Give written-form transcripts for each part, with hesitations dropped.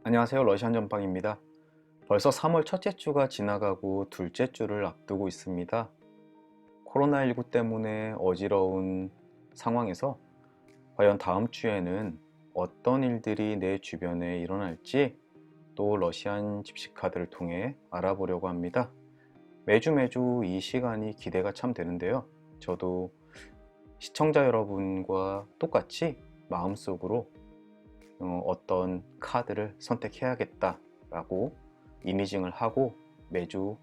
안녕하세요. 러시안 전빵입니다. 벌써 3월 첫째 주가 지나가고 둘째 주를 앞두고 있습니다. 코로나19 때문에 어지러운 상황에서 과연 다음 주에는 어떤 일들이 내 주변에 일어날지 또 러시안 집시카드를 통해 알아보려고 합니다. 매주 이 시간이 기대가 참 되는데요. 저도 시청자 여러분과 똑같이 마음속으로 어떤 카드를 선택해야겠다라고 이미징을 하고 매주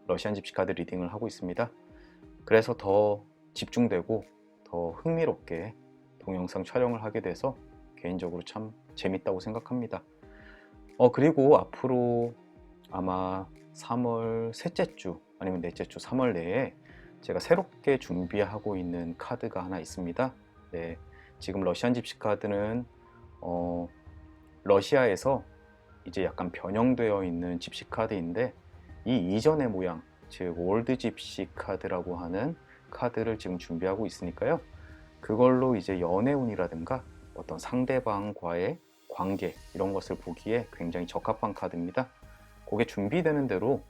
러시안 집시 카드 리딩을 하고 있습니다. 그래서 더 집중되고 더 흥미롭게 동영상 촬영을 하게 돼서 개인적으로 참 재밌다고 생각합니다. 그리고 앞으로 아마 3월 셋째 주 아니면 넷째 주 3월 내에 제가 새롭게 준비하고 있는 카드가 하나 있습니다. 네, 지금 러시안 집시 카드는 러시아에서 이제 약간 변형되어 있는 집시 카드인데 이 이전의 모양, 즉 올드 집시 카드라고 하는 카드를 지금 준비하고 있으니까요. 그걸로 이제 연애운이라든가 어떤 상대방과의 관계 이런 것을 보기에 굉장히 적합한 카드입니다. 그게 준비되는 대로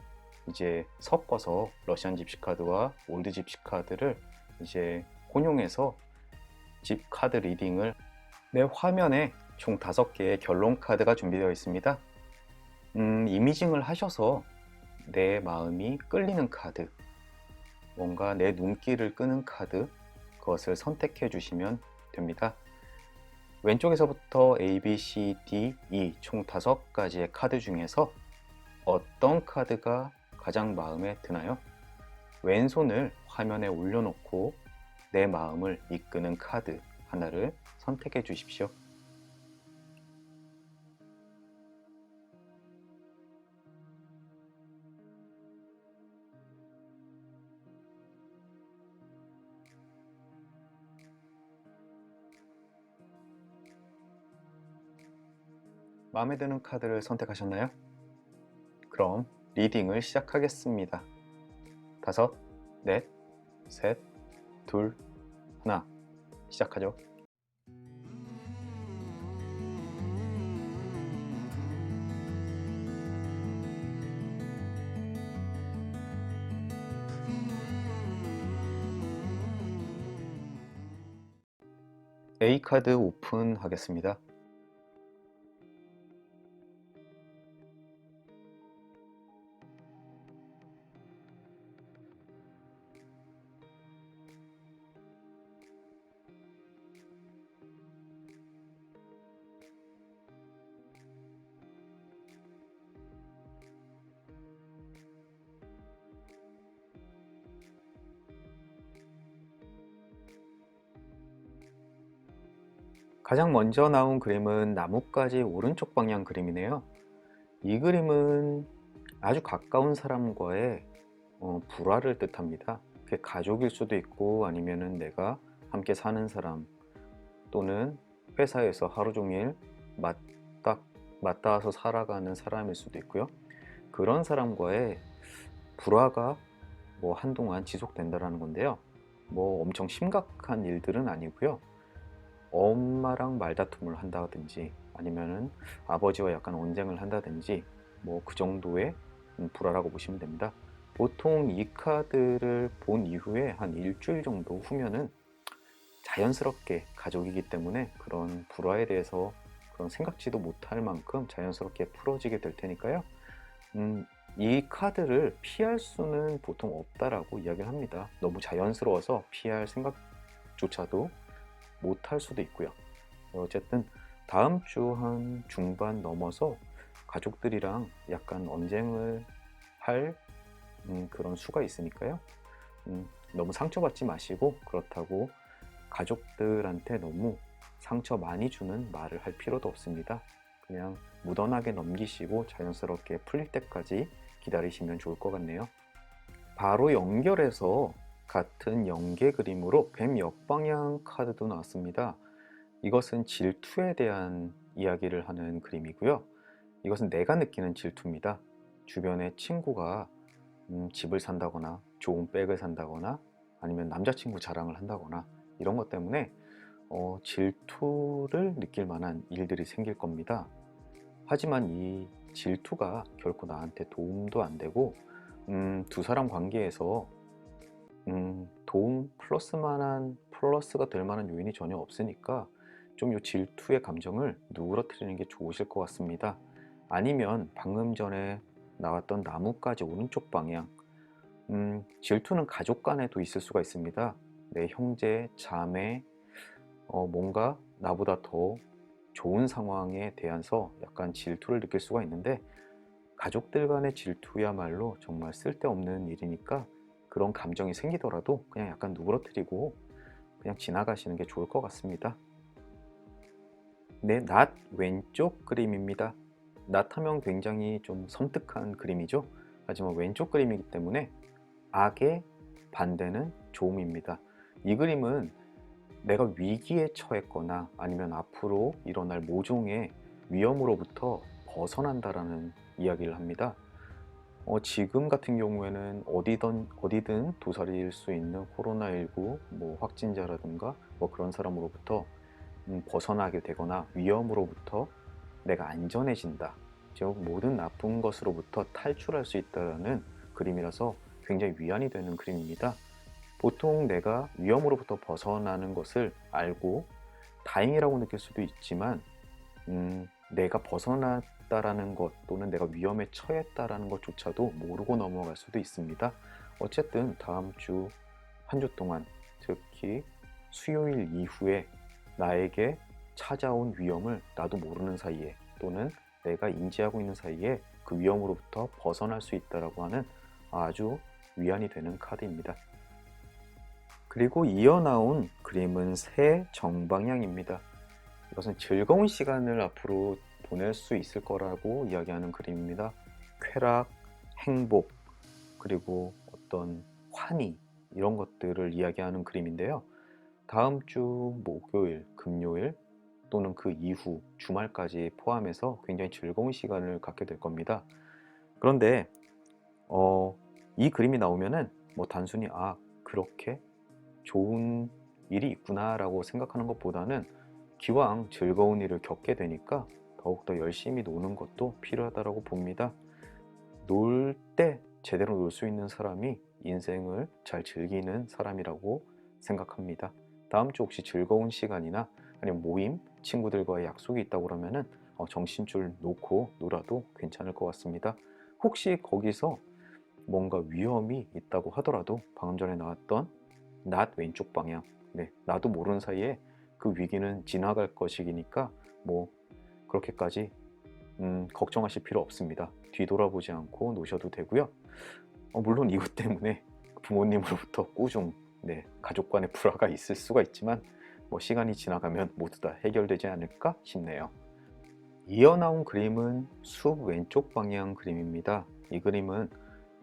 이제 섞어서 러시안 집시 카드와 올드 집시 카드를 이제 혼용해서 집 카드 리딩을 내 화면에 총 5개의 결론 카드가 준비되어 있습니다. 이미징을 하셔서 내 마음이 끌리는 카드, 뭔가 내 눈길을 끄는 카드, 그것을 선택해 주시면 됩니다. 왼쪽에서부터 A, B, C, D, E 총 5가지의 카드 중에서 어떤 카드가 가장 마음에 드나요? 왼손을 화면에 올려놓고 내 마음을 이끄는 카드 하나를 선택해 주십시오. 마음에 드는 카드를 선택하셨나요? 그럼 리딩을 시작하겠습니다. 5, 넷, 셋, 둘, 하나. 시작하죠. A 카드 오픈하겠습니다. 가장 먼저 나온 그림은 나뭇가지 오른쪽 방향 그림이네요. 이 그림은 아주 가까운 사람과의 불화를 뜻합니다. 그게 가족일 수도 있고 아니면은 내가 함께 사는 사람 또는 회사에서 하루 종일 맞닿아서 살아가는 사람일 수도 있고요. 그런 사람과의 불화가 뭐 한동안 지속된다라는 건데요. 뭐 엄청 심각한 일들은 아니고요. 엄마랑 말다툼을 한다든지 아니면은 아버지와 약간 언쟁을 한다든지 뭐 그 정도의 불화라고 보시면 됩니다. 보통 이 카드를 본 이후에 한 일주일 정도 후면은 자연스럽게 가족이기 때문에 그런 불화에 대해서 그런 생각지도 못할 만큼 자연스럽게 풀어지게 될 테니까요. 이 카드를 피할 수는 보통 없다라고 이야기를 합니다. 너무 자연스러워서 피할 생각조차도 못할 수도 있고요. 어쨌든 다음 주 한 중반 넘어서 가족들이랑 약간 언쟁을 할 그런 수가 있으니까요. 너무 상처받지 마시고 그렇다고 가족들한테 너무 상처 많이 주는 말을 할 필요도 없습니다. 그냥 무던하게 넘기시고 자연스럽게 풀릴 때까지 기다리시면 좋을 것 같네요. 바로 연결해서 같은 연계 그림으로 뱀 역방향 카드도 나왔습니다. 이것은 질투에 대한 이야기를 하는 그림이고요. 이것은 내가 느끼는 질투입니다. 주변에 친구가 집을 산다거나 좋은 백을 산다거나 아니면 남자친구 자랑을 한다거나 이런 것 때문에 질투를 느낄 만한 일들이 생길 겁니다. 하지만 이 질투가 결코 나한테 도움도 안 되고 두 사람 관계에서 도움 플러스가 될 만한 요인이 전혀 없으니까 좀 이 질투의 감정을 누그러뜨리는 게 좋으실 것 같습니다. 아니면 방금 전에 나왔던 나뭇가지 오른쪽 방향, 질투는 가족 간에도 있을 수가 있습니다. 내 형제, 자매, 뭔가 나보다 더 좋은 상황에 대해서 약간 질투를 느낄 수가 있는데, 가족들 간의 질투야말로 정말 쓸데없는 일이니까 그런 감정이 생기더라도 그냥 약간 누그러뜨리고 그냥 지나가시는 게 좋을 것 같습니다. 네, 낫 왼쪽 그림입니다. 낫하면 굉장히 좀 섬뜩한 그림이죠. 하지만 왼쪽 그림이기 때문에 악의 반대는 좋음입니다. 이 그림은 내가 위기에 처했거나 아니면 앞으로 일어날 모종의 위험으로부터 벗어난다라는 이야기를 합니다. 지금 같은 경우에는 어디든 도사리일 수 있는 코로나19 뭐 확진자라든가 뭐 그런 사람으로부터 벗어나게 되거나 위험으로부터 내가 안전해진다. 즉 모든 나쁜 것으로부터 탈출할 수 있다는 그림이라서 굉장히 위안이 되는 그림입니다. 보통 내가 위험으로부터 벗어나는 것을 알고 다행이라고 느낄 수도 있지만 내가 벗어났다라는 것 또는 내가 위험에 처했다라는 것조차도 모르고 넘어갈 수도 있습니다. 어쨌든 다음 주 한 주 동안 특히 수요일 이후에 나에게 찾아온 위험을 나도 모르는 사이에 또는 내가 인지하고 있는 사이에 그 위험으로부터 벗어날 수 있다라고 하는 아주 위안이 되는 카드입니다. 그리고 이어 나온 그림은 새 정방향입니다. 이것은 즐거운 시간을 앞으로 보낼 수 있을 거라고 이야기하는 그림입니다. 쾌락, 행복, 그리고 어떤 환희 이런 것들을 이야기하는 그림인데요. 다음 주 목요일, 금요일 또는 그 이후 주말까지 포함해서 굉장히 즐거운 시간을 갖게 될 겁니다. 그런데 이 그림이 나오면은 뭐 단순히 그렇게 좋은 일이 있구나라고 생각하는 것보다는 기왕 즐거운 일을 겪게 되니까 더욱더 열심히 노는 것도 필요하다고 봅니다. 놀 때 제대로 놀 수 있는 사람이 인생을 잘 즐기는 사람이라고 생각합니다. 다음 주 혹시 즐거운 시간이나 아니면 모임, 친구들과의 약속이 있다고 그러면은 정신줄 놓고 놀아도 괜찮을 것 같습니다. 혹시 거기서 뭔가 위험이 있다고 하더라도 방금 전에 나왔던 낫 왼쪽 방향, 네, 나도 모르는 사이에 그 위기는 지나갈 것이니까 뭐 그렇게까지 걱정하실 필요 없습니다. 뒤돌아보지 않고 노셔도 되고요. 물론 이것 때문에 부모님으로부터 꾸중, 네, 가족 간의 불화가 있을 수가 있지만 뭐 시간이 지나가면 모두 다 해결되지 않을까 싶네요. 이어 나온 그림은 숲 왼쪽 방향 그림입니다. 이 그림은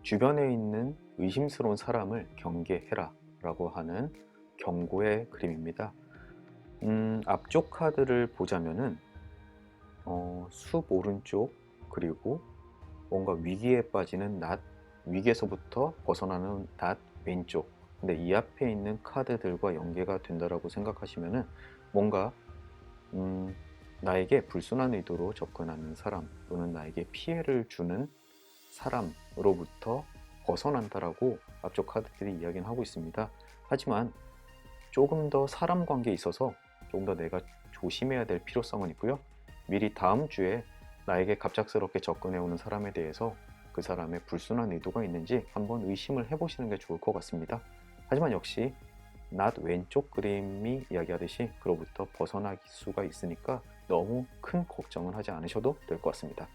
주변에 있는 의심스러운 사람을 경계해라 라고 하는 경고의 그림입니다. 앞쪽 카드를 보자면은 숲 오른쪽 그리고 뭔가 위기에 빠지는 낫, 위기에서부터 벗어나는 낫 왼쪽. 근데 이 앞에 있는 카드들과 연계가 된다라고 생각하시면은 뭔가 나에게 불순한 의도로 접근하는 사람 또는 나에게 피해를 주는 사람으로부터 벗어난다라고 앞쪽 카드들이 이야기는 하고 있습니다. 하지만 조금 더 사람 관계에 있어서 조금 더 내가 조심해야 될 필요성은 있고요. 미리 다음 주에 나에게 갑작스럽게 접근해 오는 사람에 대해서 그 사람의 불순한 의도가 있는지 한번 의심을 해보시는 게 좋을 것 같습니다. 하지만 역시 낫 왼쪽 그림이 이야기하듯이 그로부터 벗어날 수가 있으니까 너무 큰 걱정은 하지 않으셔도 될 것 같습니다.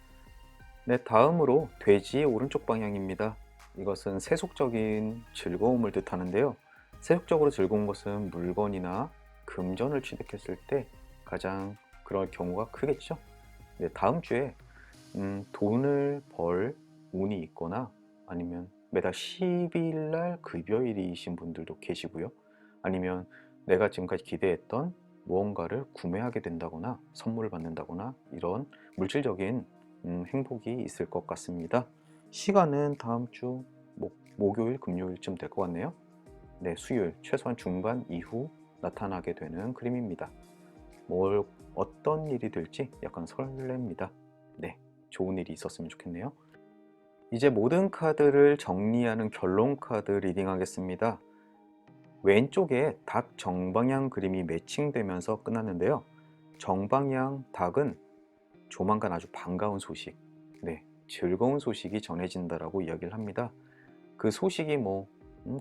네, 다음으로 돼지의 오른쪽 방향입니다. 이것은 세속적인 즐거움을 뜻하는데요. 세속적으로 즐거운 것은 물건이나 금전을 취득했을 때 가장 그럴 경우가 크겠죠. 네, 다음 주에 돈을 벌 운이 있거나 아니면 매달 10일 날 급여일이신 분들도 계시고요. 아니면 내가 지금까지 기대했던 무언가를 구매하게 된다거나 선물을 받는다거나 이런 물질적인 행복이 있을 것 같습니다. 시간은 다음 주 목요일, 금요일쯤 될 것 같네요. 네, 수요일 최소한 중반 이후 나타나게 되는 그림입니다. 어떤 일이 될지 약간 설렙니다. 네, 좋은 일이 있었으면 좋겠네요. 이제 모든 카드를 정리하는 결론 카드 리딩 하겠습니다. 왼쪽에 닭 정방향 그림이 매칭되면서 끝났는데요. 정방향 닭은 조만간 아주 반가운 소식, 즐거운 소식이 전해진다라고 이야기를 합니다. 그 소식이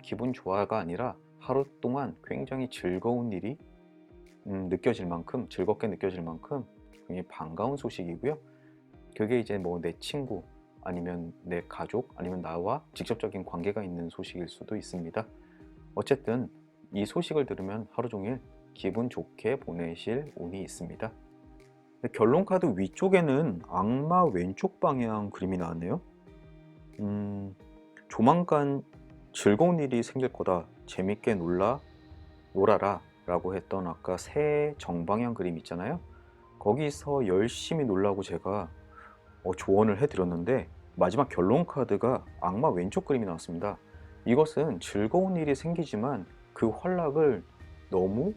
기분 좋아가 아니라 하루 동안 굉장히 즐거운 일이 느껴질 만큼, 즐겁게 느껴질 만큼 굉장히 반가운 소식이고요. 그게 이제 내 친구, 아니면 내 가족, 아니면 나와 직접적인 관계가 있는 소식일 수도 있습니다. 어쨌든 이 소식을 들으면 하루 종일 기분 좋게 보내실 운이 있습니다. 결론 카드 위쪽에는 악마 왼쪽 방향 그림이 나왔네요. 조만간 즐거운 일이 생길 거다, 재밌게 놀아라 라고 했던 아까 새 정방향 그림 있잖아요. 거기서 열심히 놀라고 제가 조언을 해드렸는데 마지막 결론 카드가 악마 왼쪽 그림이 나왔습니다. 이것은 즐거운 일이 생기지만 그 활락을 너무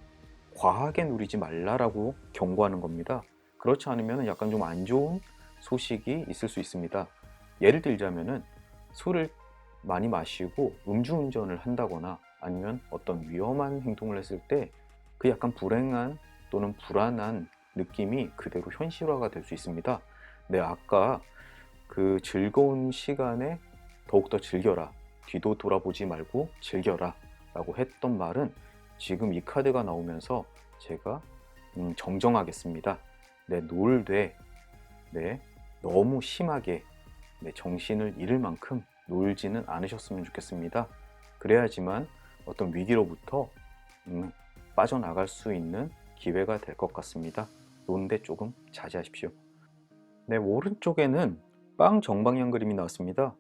과하게 누리지 말라라고 경고하는 겁니다. 그렇지 않으면 약간 좀 안 좋은 소식이 있을 수 있습니다. 예를 들자면은 술을 많이 마시고 음주운전을 한다거나 아니면 어떤 위험한 행동을 했을 때 그 약간 불행한 또는 불안한 느낌이 그대로 현실화가 될 수 있습니다. 아까 그 즐거운 시간에 더욱더 즐겨라, 뒤도 돌아보지 말고 즐겨라 라고 했던 말은 지금 이 카드가 나오면서 제가 정정하겠습니다. 놀되 너무 심하게 정신을 잃을 만큼 놀지는 않으셨으면 좋겠습니다. 그래야지만 어떤 위기로부터 빠져나갈 수 있는 기회가 될 것 같습니다. 노는데 조금 자제하십시오. 오른쪽에는 빵 정방향 그림이 나왔습니다.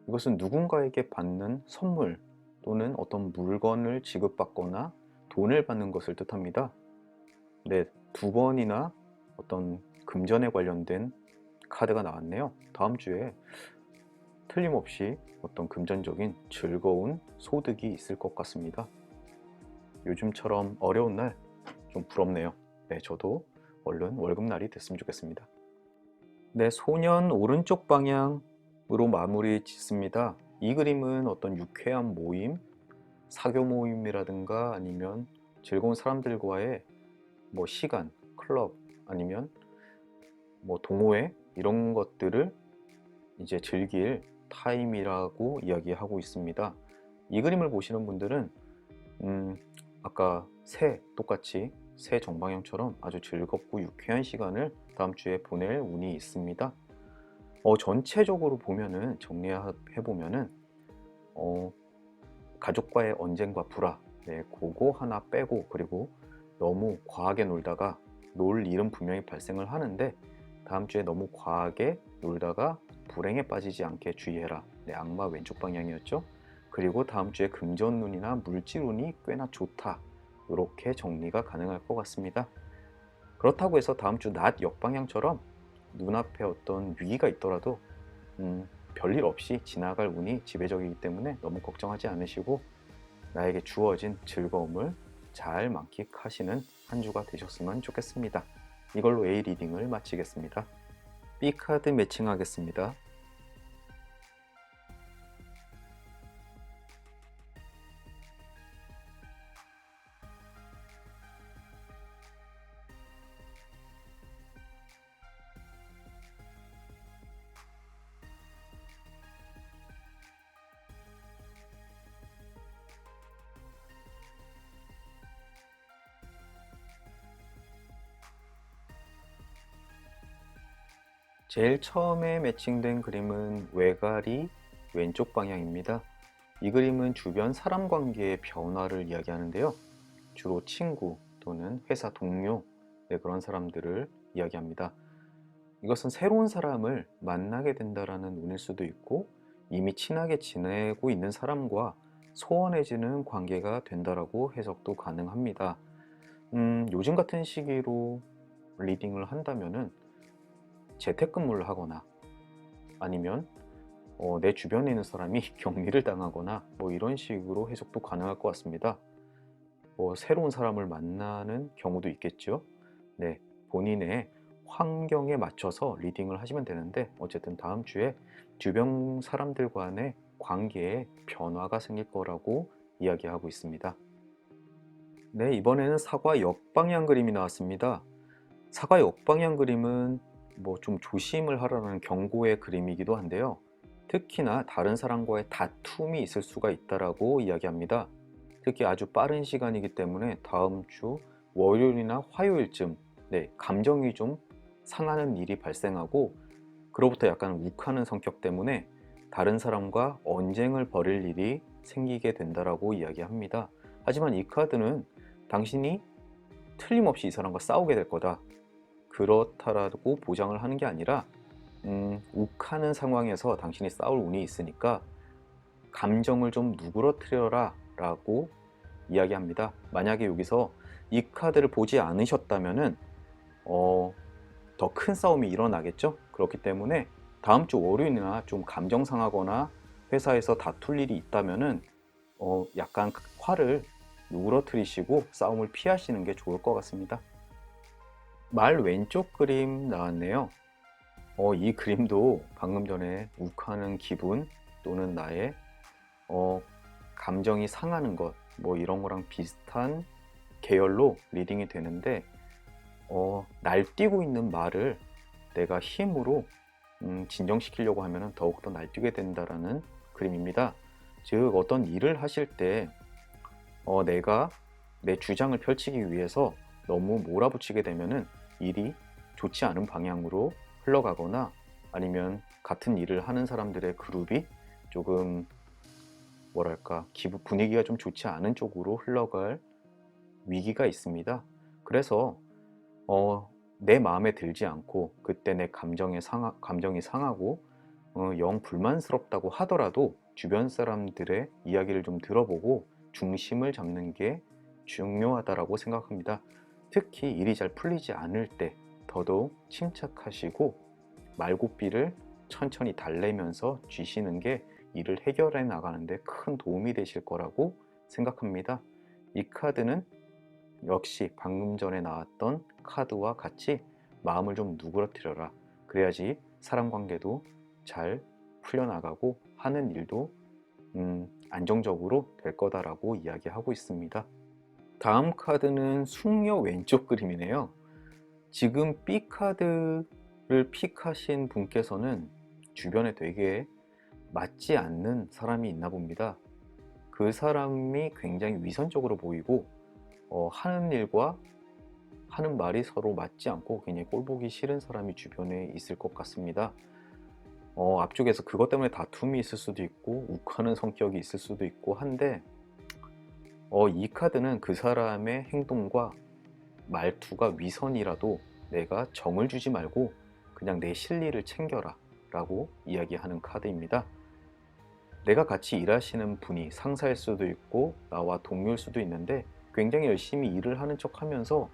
이것은 누군가에게 받는 선물 또는 어떤 물건을 지급받거나 돈을 받는 것을 뜻합니다. 두 번이나 어떤 금전에 관련된 카드가 나왔네요. 다음 주에 틀림없이 어떤 금전적인 즐거운 소득이 있을 것 같습니다. 요즘처럼 어려운 날 좀 부럽네요. 저도 얼른 월급날이 됐으면 좋겠습니다. 소년 오른쪽 방향으로 마무리 짓습니다. 이 그림은 어떤 유쾌한 모임, 사교 모임이라든가 아니면 즐거운 사람들과의 시간, 클럽, 아니면 동호회 이런 것들을 이제 즐길 타임이라고 이야기하고 있습니다. 이 그림을 보시는 분들은 아까 똑같이 새 정방향처럼 아주 즐겁고 유쾌한 시간을 다음 주에 보낼 운이 있습니다. 전체적으로 보면은 정리해보면은 가족과의 언쟁과 불화, 그거 하나 빼고, 그리고 너무 과하게 놀다가 놀 일은 분명히 발생을 하는데 다음 주에 너무 과하게 놀다가 불행에 빠지지 않게 주의해라. 악마 왼쪽 방향이었죠. 그리고 다음 주에 금전운이나 물질운이 꽤나 좋다, 이렇게 정리가 가능할 것 같습니다. 그렇다고 해서 다음 주 낮 역방향처럼 눈앞에 어떤 위기가 있더라도 별일 없이 지나갈 운이 지배적이기 때문에 너무 걱정하지 않으시고 나에게 주어진 즐거움을 잘 만끽하시는 한 주가 되셨으면 좋겠습니다. 이걸로 A 리딩을 마치겠습니다. B 카드 매칭하겠습니다. 제일 처음에 매칭된 그림은 외가리 왼쪽 방향입니다. 이 그림은 주변 사람 관계의 변화를 이야기하는데요. 주로 친구 또는 회사 동료, 그런 사람들을 이야기합니다. 이것은 새로운 사람을 만나게 된다라는 운일 수도 있고 이미 친하게 지내고 있는 사람과 소원해지는 관계가 된다라고 해석도 가능합니다. 요즘 같은 시기로 리딩을 한다면은 재택근무를 하거나 아니면 내 주변에 있는 사람이 격리를 당하거나 이런 식으로 해석도 가능할 것 같습니다. 새로운 사람을 만나는 경우도 있겠죠. 본인의 환경에 맞춰서 리딩을 하시면 되는데, 어쨌든 다음 주에 주변 사람들 간의 관계에 변화가 생길 거라고 이야기하고 있습니다. 네, 이번에는 사과 역방향 그림이 나왔습니다. 사과 역방향 그림은 뭐 좀 조심을 하라는 경고의 그림이기도 한데요. 특히나 다른 사람과의 다툼이 있을 수가 있다라고 이야기합니다. 특히 아주 빠른 시간이기 때문에 다음 주 월요일이나 화요일쯤, 네, 감정이 좀 상하는 일이 발생하고, 그로부터 약간 욱하는 성격 때문에 다른 사람과 언쟁을 벌일 일이 생기게 된다라고 이야기합니다. 하지만 이 카드는 당신이 틀림없이 이 사람과 싸우게 될 거다, 그렇다라고 보장을 하는 게 아니라, 욱하는 상황에서 당신이 싸울 운이 있으니까 감정을 좀 누그러뜨려라 라고 이야기합니다. 만약에 여기서 이 카드를 보지 않으셨다면은 더 큰 싸움이 일어나겠죠. 그렇기 때문에 다음 주 월요일이나 좀 감정 상하거나 회사에서 다툴 일이 있다면은 약간 화를 누그러뜨리시고 싸움을 피하시는 게 좋을 것 같습니다. 말 왼쪽 그림 나왔네요. 이 그림도 방금 전에 욱하는 기분 또는 나의 감정이 상하는 것, 뭐 이런 거랑 비슷한 계열로 리딩이 되는데, 날뛰고 있는 말을 내가 힘으로 진정시키려고 하면 더욱더 날뛰게 된다라는 그림입니다. 즉, 어떤 일을 하실 때 내가 내 주장을 펼치기 위해서 너무 몰아붙이게 되면은 일이 좋지 않은 방향으로 흘러가거나, 아니면 같은 일을 하는 사람들의 그룹이 조금 뭐랄까 분위기가 좀 좋지 않은 쪽으로 흘러갈 위기가 있습니다. 그래서 내 마음에 들지 않고 그때 내 감정이 상하고 영 불만스럽다고 하더라도 주변 사람들의 이야기를 좀 들어보고 중심을 잡는 게 중요하다라고 생각합니다. 특히 일이 잘 풀리지 않을 때 더더욱 침착하시고 말고삐를 천천히 달래면서 쥐시는 게 일을 해결해 나가는데 큰 도움이 되실 거라고 생각합니다. 이 카드는 역시 방금 전에 나왔던 카드와 같이 마음을 좀 누그러뜨려라. 그래야지 사람 관계도 잘 풀려나가고 하는 일도 안정적으로 될 거다라고 이야기하고 있습니다. 다음 카드는 숙녀 왼쪽 그림이네요. 지금 B 카드를 픽하신 분께서는 주변에 되게 맞지 않는 사람이 있나 봅니다. 그 사람이 굉장히 위선적으로 보이고 하는 일과 하는 말이 서로 맞지 않고 굉장히 꼴보기 싫은 사람이 주변에 있을 것 같습니다. 앞쪽에서 그것 때문에 다툼이 있을 수도 있고 욱하는 성격이 있을 수도 있고 한데, 이 카드는 그 사람의 행동과 말투가 위선이라도 내가 정을 주지 말고 그냥 내 실리를 챙겨라 라고 이야기하는 카드입니다. 내가 같이 일하시는 분이 상사일 수도 있고 나와 동료일 수도 있는데, 굉장히 열심히 일을 하는 척 하면서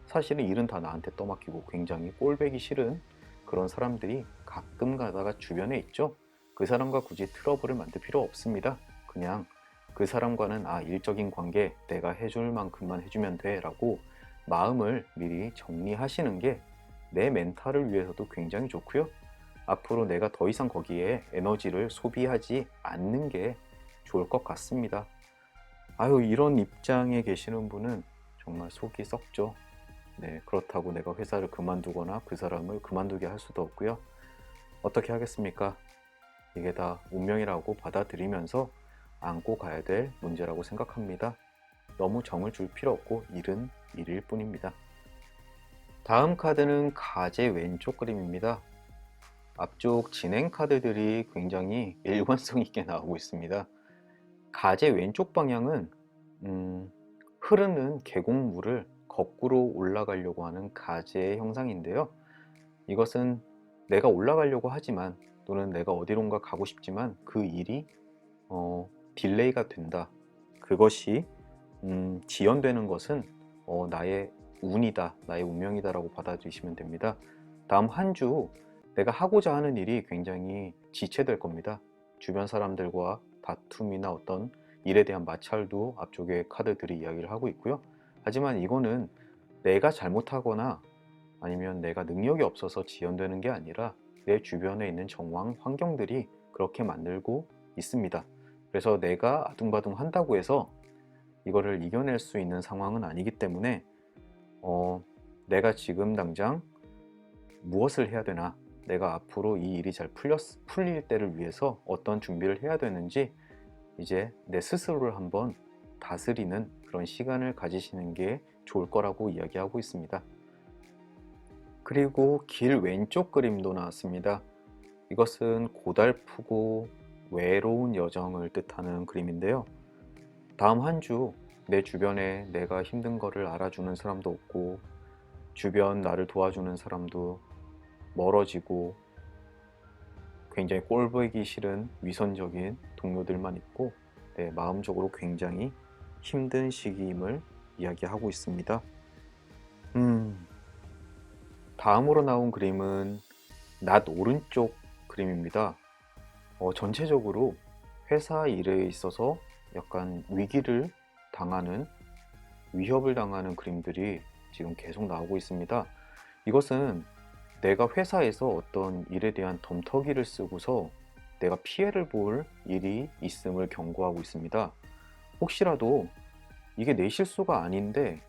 사실은 일은 다 나한테 떠맡기고 굉장히 꼴배기 싫은 그런 사람들이 가끔 가다가 주변에 있죠. 그 사람과 굳이 트러블을 만들 필요 없습니다. 그냥 그 사람과는 일적인 관계 내가 해줄 만큼만 해주면 돼 라고 마음을 미리 정리하시는 게 내 멘탈을 위해서도 굉장히 좋고요. 앞으로 내가 더 이상 거기에 에너지를 소비하지 않는 게 좋을 것 같습니다. 이런 입장에 계시는 분은 정말 속이 썩죠. 네, 그렇다고 내가 회사를 그만두거나 그 사람을 그만두게 할 수도 없고요. 어떻게 하겠습니까? 이게 다 운명이라고 받아들이면서 안고 가야 될 문제라고 생각합니다. 너무 정을 줄 필요 없고 일은 일일 뿐입니다. 다음 카드는 가제 왼쪽 그림입니다. 앞쪽 진행 카드들이 굉장히 일관성 있게 나오고 있습니다. 가제 왼쪽 방향은 흐르는 계곡물을 거꾸로 올라가려고 하는 가제의 형상인데요. 이것은 내가 올라가려고 하지만, 또는 내가 어디론가 가고 싶지만 그 일이 딜레이가 된다. 그것이 지연되는 것은 나의 운이다, 나의 운명이다 라고 받아들이시면 됩니다. 다음 한 주 내가 하고자 하는 일이 굉장히 지체될 겁니다. 주변 사람들과 다툼이나 어떤 일에 대한 마찰도 앞쪽에 카드들이 이야기를 하고 있고요. 하지만 이거는 내가 잘못하거나 아니면 내가 능력이 없어서 지연되는 게 아니라 내 주변에 있는 정황, 환경들이 그렇게 만들고 있습니다. 그래서 내가 아둥바둥 한다고 해서 이거를 이겨낼 수 있는 상황은 아니기 때문에 내가 지금 당장 무엇을 해야 되나, 내가 앞으로 이 일이 잘 풀릴 때를 위해서 어떤 준비를 해야 되는지 이제 내 스스로를 한번 다스리는 그런 시간을 가지시는 게 좋을 거라고 이야기하고 있습니다. 그리고 길 왼쪽 그림도 나왔습니다. 이것은 고달프고 외로운 여정을 뜻하는 그림인데요. 다음 한 주 내 주변에 내가 힘든 거를 알아주는 사람도 없고, 주변 나를 도와주는 사람도 멀어지고, 굉장히 꼴보기 싫은 위선적인 동료들만 있고, 마음적으로 굉장히 힘든 시기임을 이야기하고 있습니다. 다음으로 나온 그림은 낮 오른쪽 그림입니다. 전체적으로 회사 일에 있어서 약간 위협을 당하는 그림들이 지금 계속 나오고 있습니다. 이것은 내가 회사에서 어떤 일에 대한 덤터기를 쓰고서 내가 피해를 볼 일이 있음을 경고하고 있습니다. 혹시라도 이게 내 실수가 아닌데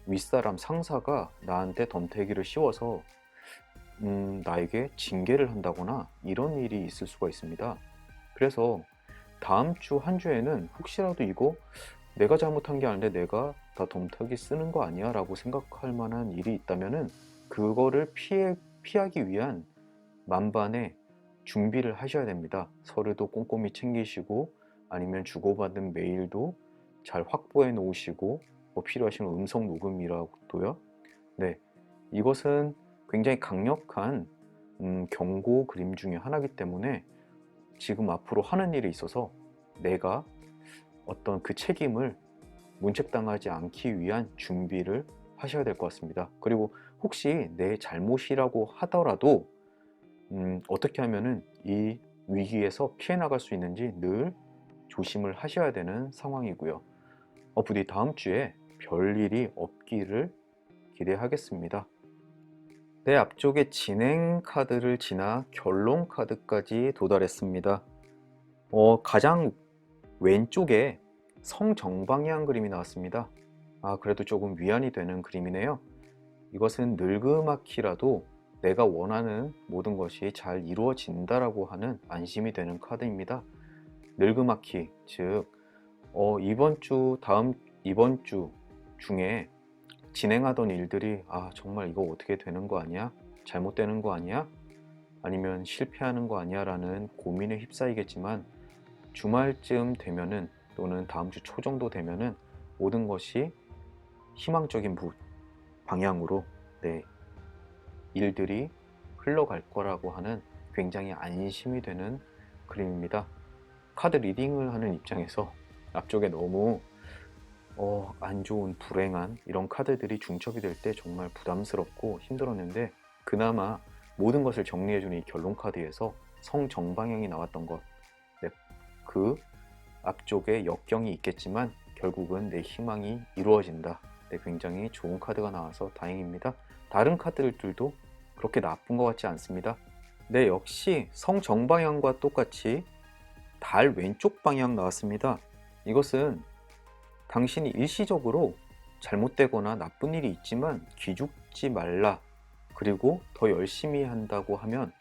윗사람 상사가 나한테 덤태기를 씌워서 나에게 징계를 한다거나 이런 일이 있을 수가 있습니다. 그래서 다음 주 한 주에는 혹시라도 이거 내가 잘못한 게 아닌데 내가 다 덤터기 쓰는 거 아니야? 라고 생각할 만한 일이 있다면은 그거를 피하기 위한 만반의 준비를 하셔야 됩니다. 서류도 꼼꼼히 챙기시고, 아니면 주고받은 메일도 잘 확보해 놓으시고, 필요하시면 음성 녹음이라도요. 네, 이것은 굉장히 강력한 경고 그림 중에 하나이기 때문에 지금 앞으로 하는 일에 있어서 내가 어떤 그 책임을 문책당하지 않기 위한 준비를 하셔야 될 것 같습니다. 그리고 혹시 내 잘못이라고 하더라도 어떻게 하면은 이 위기에서 피해 나갈 수 있는지 늘 조심을 하셔야 되는 상황이고요. 부디 다음 주에 별일이 없기를 기대하겠습니다. 내 앞쪽에 진행 카드를 지나 결론 카드까지 도달했습니다. 가장 왼쪽에 성정방향 그림이 나왔습니다. 그래도 조금 위안이 되는 그림이네요. 이것은 늙음악기라도 내가 원하는 모든 것이 잘 이루어진다라고 하는 안심이 되는 카드입니다. 늙음악기, 즉 이번 주 중에 진행하던 일들이 정말 이거 어떻게 되는 거 아니야? 잘못되는 거 아니야? 아니면 실패하는 거 아니야? 라는 고민에 휩싸이겠지만 주말쯤 되면은, 또는 다음 주 초 정도 되면은 모든 것이 희망적인 방향으로 일들이 흘러갈 거라고 하는 굉장히 안심이 되는 그림입니다. 카드 리딩을 하는 입장에서 앞쪽에 너무 안 좋은 불행한 이런 카드들이 중첩이 될 때 정말 부담스럽고 힘들었는데, 그나마 모든 것을 정리해주는 이 결론 카드에서 성정방향이 나왔던 것, 그 앞쪽에 역경이 있겠지만 결국은 내 희망이 이루어진다. 굉장히 좋은 카드가 나와서 다행입니다. 다른 카드들도 그렇게 나쁜 것 같지 않습니다. 역시 성정방향과 똑같이 달 왼쪽 방향 나왔습니다. 이것은 당신이 일시적으로 잘못되거나 나쁜 일이 있지만 기죽지 말라, 그리고 더 열심히 한다고 하면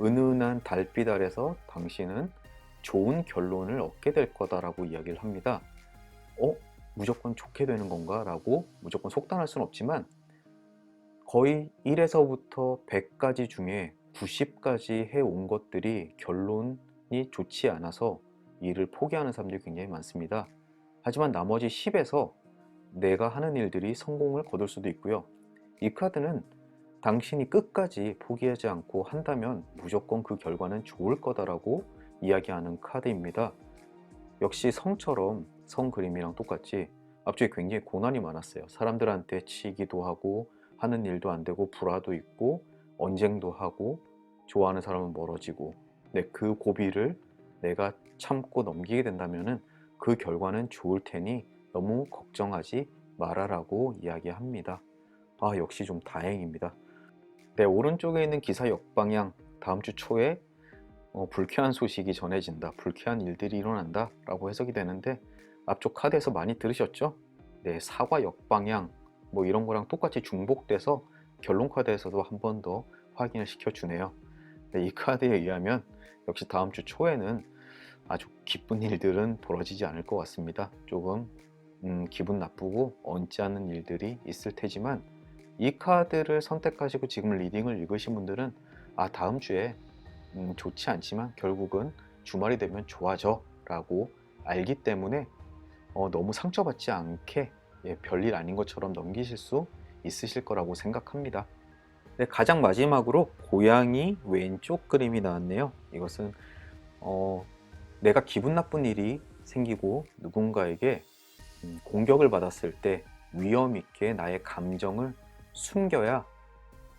은은한 달빛 아래서 당신은 좋은 결론을 얻게 될 거다라고 이야기를 합니다. 무조건 좋게 되는 건가? 라고 무조건 속단할 수는 없지만 거의 1에서부터 100가지 중에 90까지 해온 것들이 결론이 좋지 않아서 일을 포기하는 사람들이 굉장히 많습니다. 하지만 나머지 10에서 내가 하는 일들이 성공을 거둘 수도 있고요. 이 카드는 당신이 끝까지 포기하지 않고 한다면 무조건 그 결과는 좋을 거다라고 이야기하는 카드입니다. 역시 성처럼 성 그림이랑 똑같이 앞쪽에 굉장히 고난이 많았어요. 사람들한테 치기도 하고, 하는 일도 안 되고, 불화도 있고, 언쟁도 하고, 좋아하는 사람은 멀어지고, 그 고비를 내가 참고 넘기게 된다면은 그 결과는 좋을 테니 너무 걱정하지 말아라고 이야기합니다. 역시 좀 다행입니다. 네, 오른쪽에 있는 기사 역방향, 다음 주 초에 불쾌한 소식이 전해진다, 불쾌한 일들이 일어난다 라고 해석이 되는데, 앞쪽 카드에서 많이 들으셨죠? 네, 사과 역방향 뭐 이런 거랑 똑같이 중복돼서 결론 카드에서도 한 번 더 확인을 시켜주네요. 네, 이 카드에 의하면 역시 다음 주 초에는 아주 기쁜 일들은 벌어지지 않을 것 같습니다. 조금 기분 나쁘고 얹지 않은 일들이 있을 테지만, 이 카드를 선택하시고 지금 리딩을 읽으신 분들은 다음 주에 좋지 않지만 결국은 주말이 되면 좋아져 라고 알기 때문에 너무 상처받지 않게, 별일 아닌 것처럼 넘기실 수 있으실 거라고 생각합니다. 네, 가장 마지막으로 고양이 왼쪽 그림이 나왔네요. 이것은 내가 기분 나쁜 일이 생기고 누군가에게 공격을 받았을 때 위험 있게 나의 감정을 숨겨야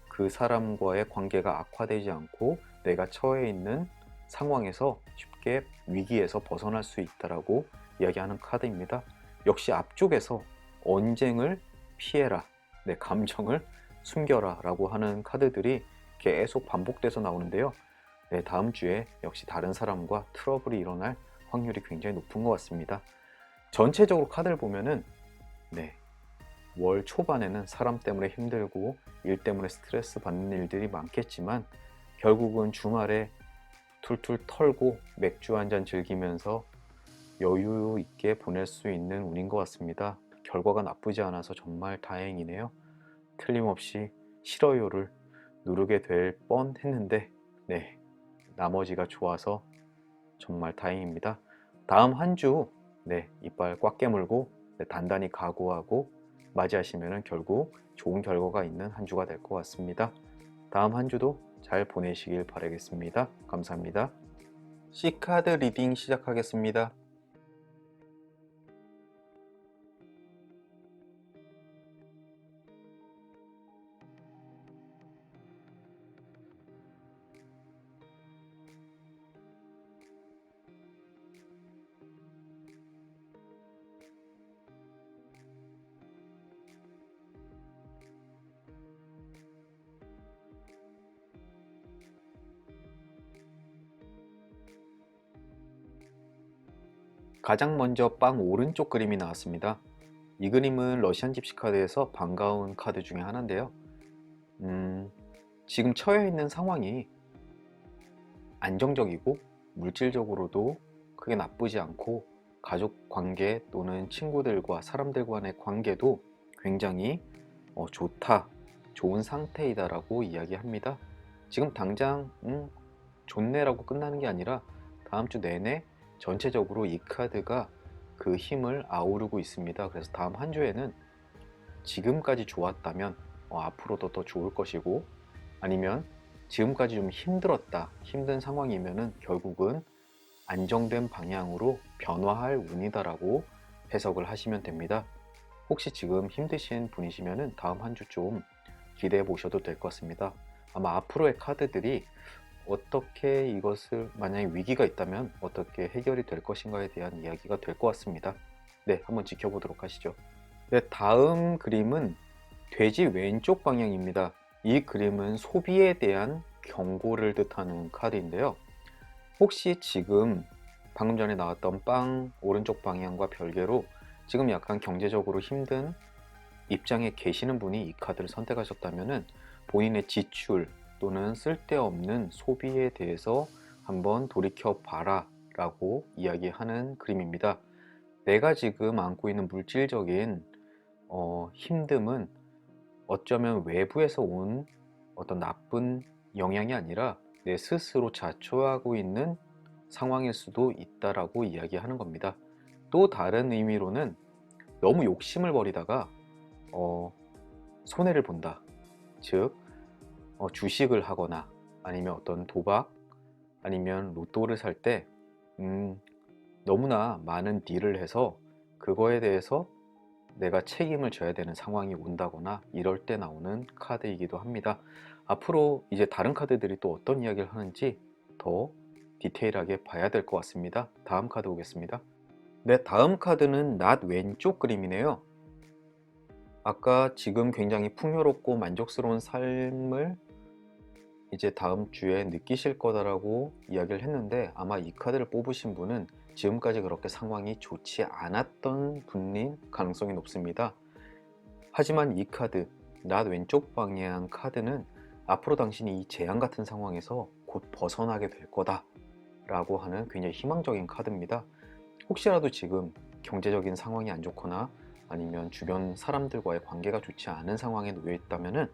그 사람과의 관계가 악화되지 않고 내가 처해 있는 상황에서 쉽게 위기에서 벗어날 수 있다라고 이야기하는 카드입니다. 역시 앞쪽에서 언쟁을 피해라, 내 감정을 숨겨라 라고 하는 카드들이 계속 반복돼서 나오는데요. 네, 다음 주에 역시 다른 사람과 트러블이 일어날 확률이 굉장히 높은 것 같습니다. 전체적으로 카드를 보면은 월 초반에는 사람 때문에 힘들고 일 때문에 스트레스 받는 일들이 많겠지만, 결국은 주말에 툴툴 털고 맥주 한잔 즐기면서 여유 있게 보낼 수 있는 운인 것 같습니다. 결과가 나쁘지 않아서 정말 다행이네요. 틀림없이 싫어요를 누르게 될 뻔했는데, 나머지가 좋아서 정말 다행입니다. 다음 한 주 이빨 꽉 깨물고 단단히 각오하고 맞이하시면 결국 좋은 결과가 있는 한 주가 될 것 같습니다. 다음 한 주도 잘 보내시길 바라겠습니다. 감사합니다. C카드 리딩 시작하겠습니다. 가장 먼저 빵 오른쪽 그림이 나왔습니다. 이 그림은 러시안 집시 카드에서 반가운 카드 중에 하나인데요. 지금 처해 있는 상황이 안정적이고 물질적으로도 크게 나쁘지 않고, 가족 관계 또는 친구들과 사람들 간의 관계도 굉장히 좋다, 좋은 상태이다 라고 이야기합니다. 지금 당장 좋네라고 끝나는 게 아니라 다음 주 내내 전체적으로 이 카드가 그 힘을 아우르고 있습니다. 그래서 다음 한 주에는 지금까지 좋았다면 앞으로도 더 좋을 것이고, 아니면 지금까지 좀 힘들었다, 힘든 상황이면은 결국은 안정된 방향으로 변화할 운이다라고 해석을 하시면 됩니다. 혹시 지금 힘드신 분이시면은 다음 한 주 좀 기대해 보셔도 될 것 같습니다. 아마 앞으로의 카드들이 어떻게, 이것을 만약에 위기가 있다면 어떻게 해결이 될 것인가에 대한 이야기가 될 것 같습니다. 한번 지켜보도록 하시죠. 다음 그림은 돼지 왼쪽 방향입니다. 이 그림은 소비에 대한 경고를 뜻하는 카드인데요. 혹시 지금 방금 전에 나왔던 빵 오른쪽 방향과 별개로 지금 약간 경제적으로 힘든 입장에 계시는 분이 이 카드를 선택하셨다면 본인의 지출 또는 쓸데없는 소비에 대해서 한번 돌이켜 봐라 라고 이야기하는 그림입니다. 내가 지금 안고 있는 물질적인 힘듦은 어쩌면 외부에서 온 어떤 나쁜 영향이 아니라 내 스스로 자초하고 있는 상황일 수도 있다라고 이야기하는 겁니다. 또 다른 의미로는 너무 욕심을 버리다가 손해를 본다. 즉 주식을 하거나 아니면 어떤 도박 아니면 로또를 살 때 너무나 많은 딜을 해서 그거에 대해서 내가 책임을 져야 되는 상황이 온다거나 이럴 때 나오는 카드이기도 합니다. 앞으로 이제 다른 카드들이 또 어떤 이야기를 하는지 더 디테일하게 봐야 될 것 같습니다. 다음 카드 보겠습니다. 다음 카드는 낫 왼쪽 그림이네요. 아까 지금 굉장히 풍요롭고 만족스러운 삶을 이제 다음 주에 느끼실 거다라고 이야기를 했는데, 아마 이 카드를 뽑으신 분은 지금까지 그렇게 상황이 좋지 않았던 분인 가능성이 높습니다. 하지만 이 카드, 낫 왼쪽 방향 카드는 앞으로 당신이 이 재앙 같은 상황에서 곧 벗어나게 될 거다 라고 하는 굉장히 희망적인 카드입니다. 혹시라도 지금 경제적인 상황이 안 좋거나 아니면 주변 사람들과의 관계가 좋지 않은 상황에 놓여 있다면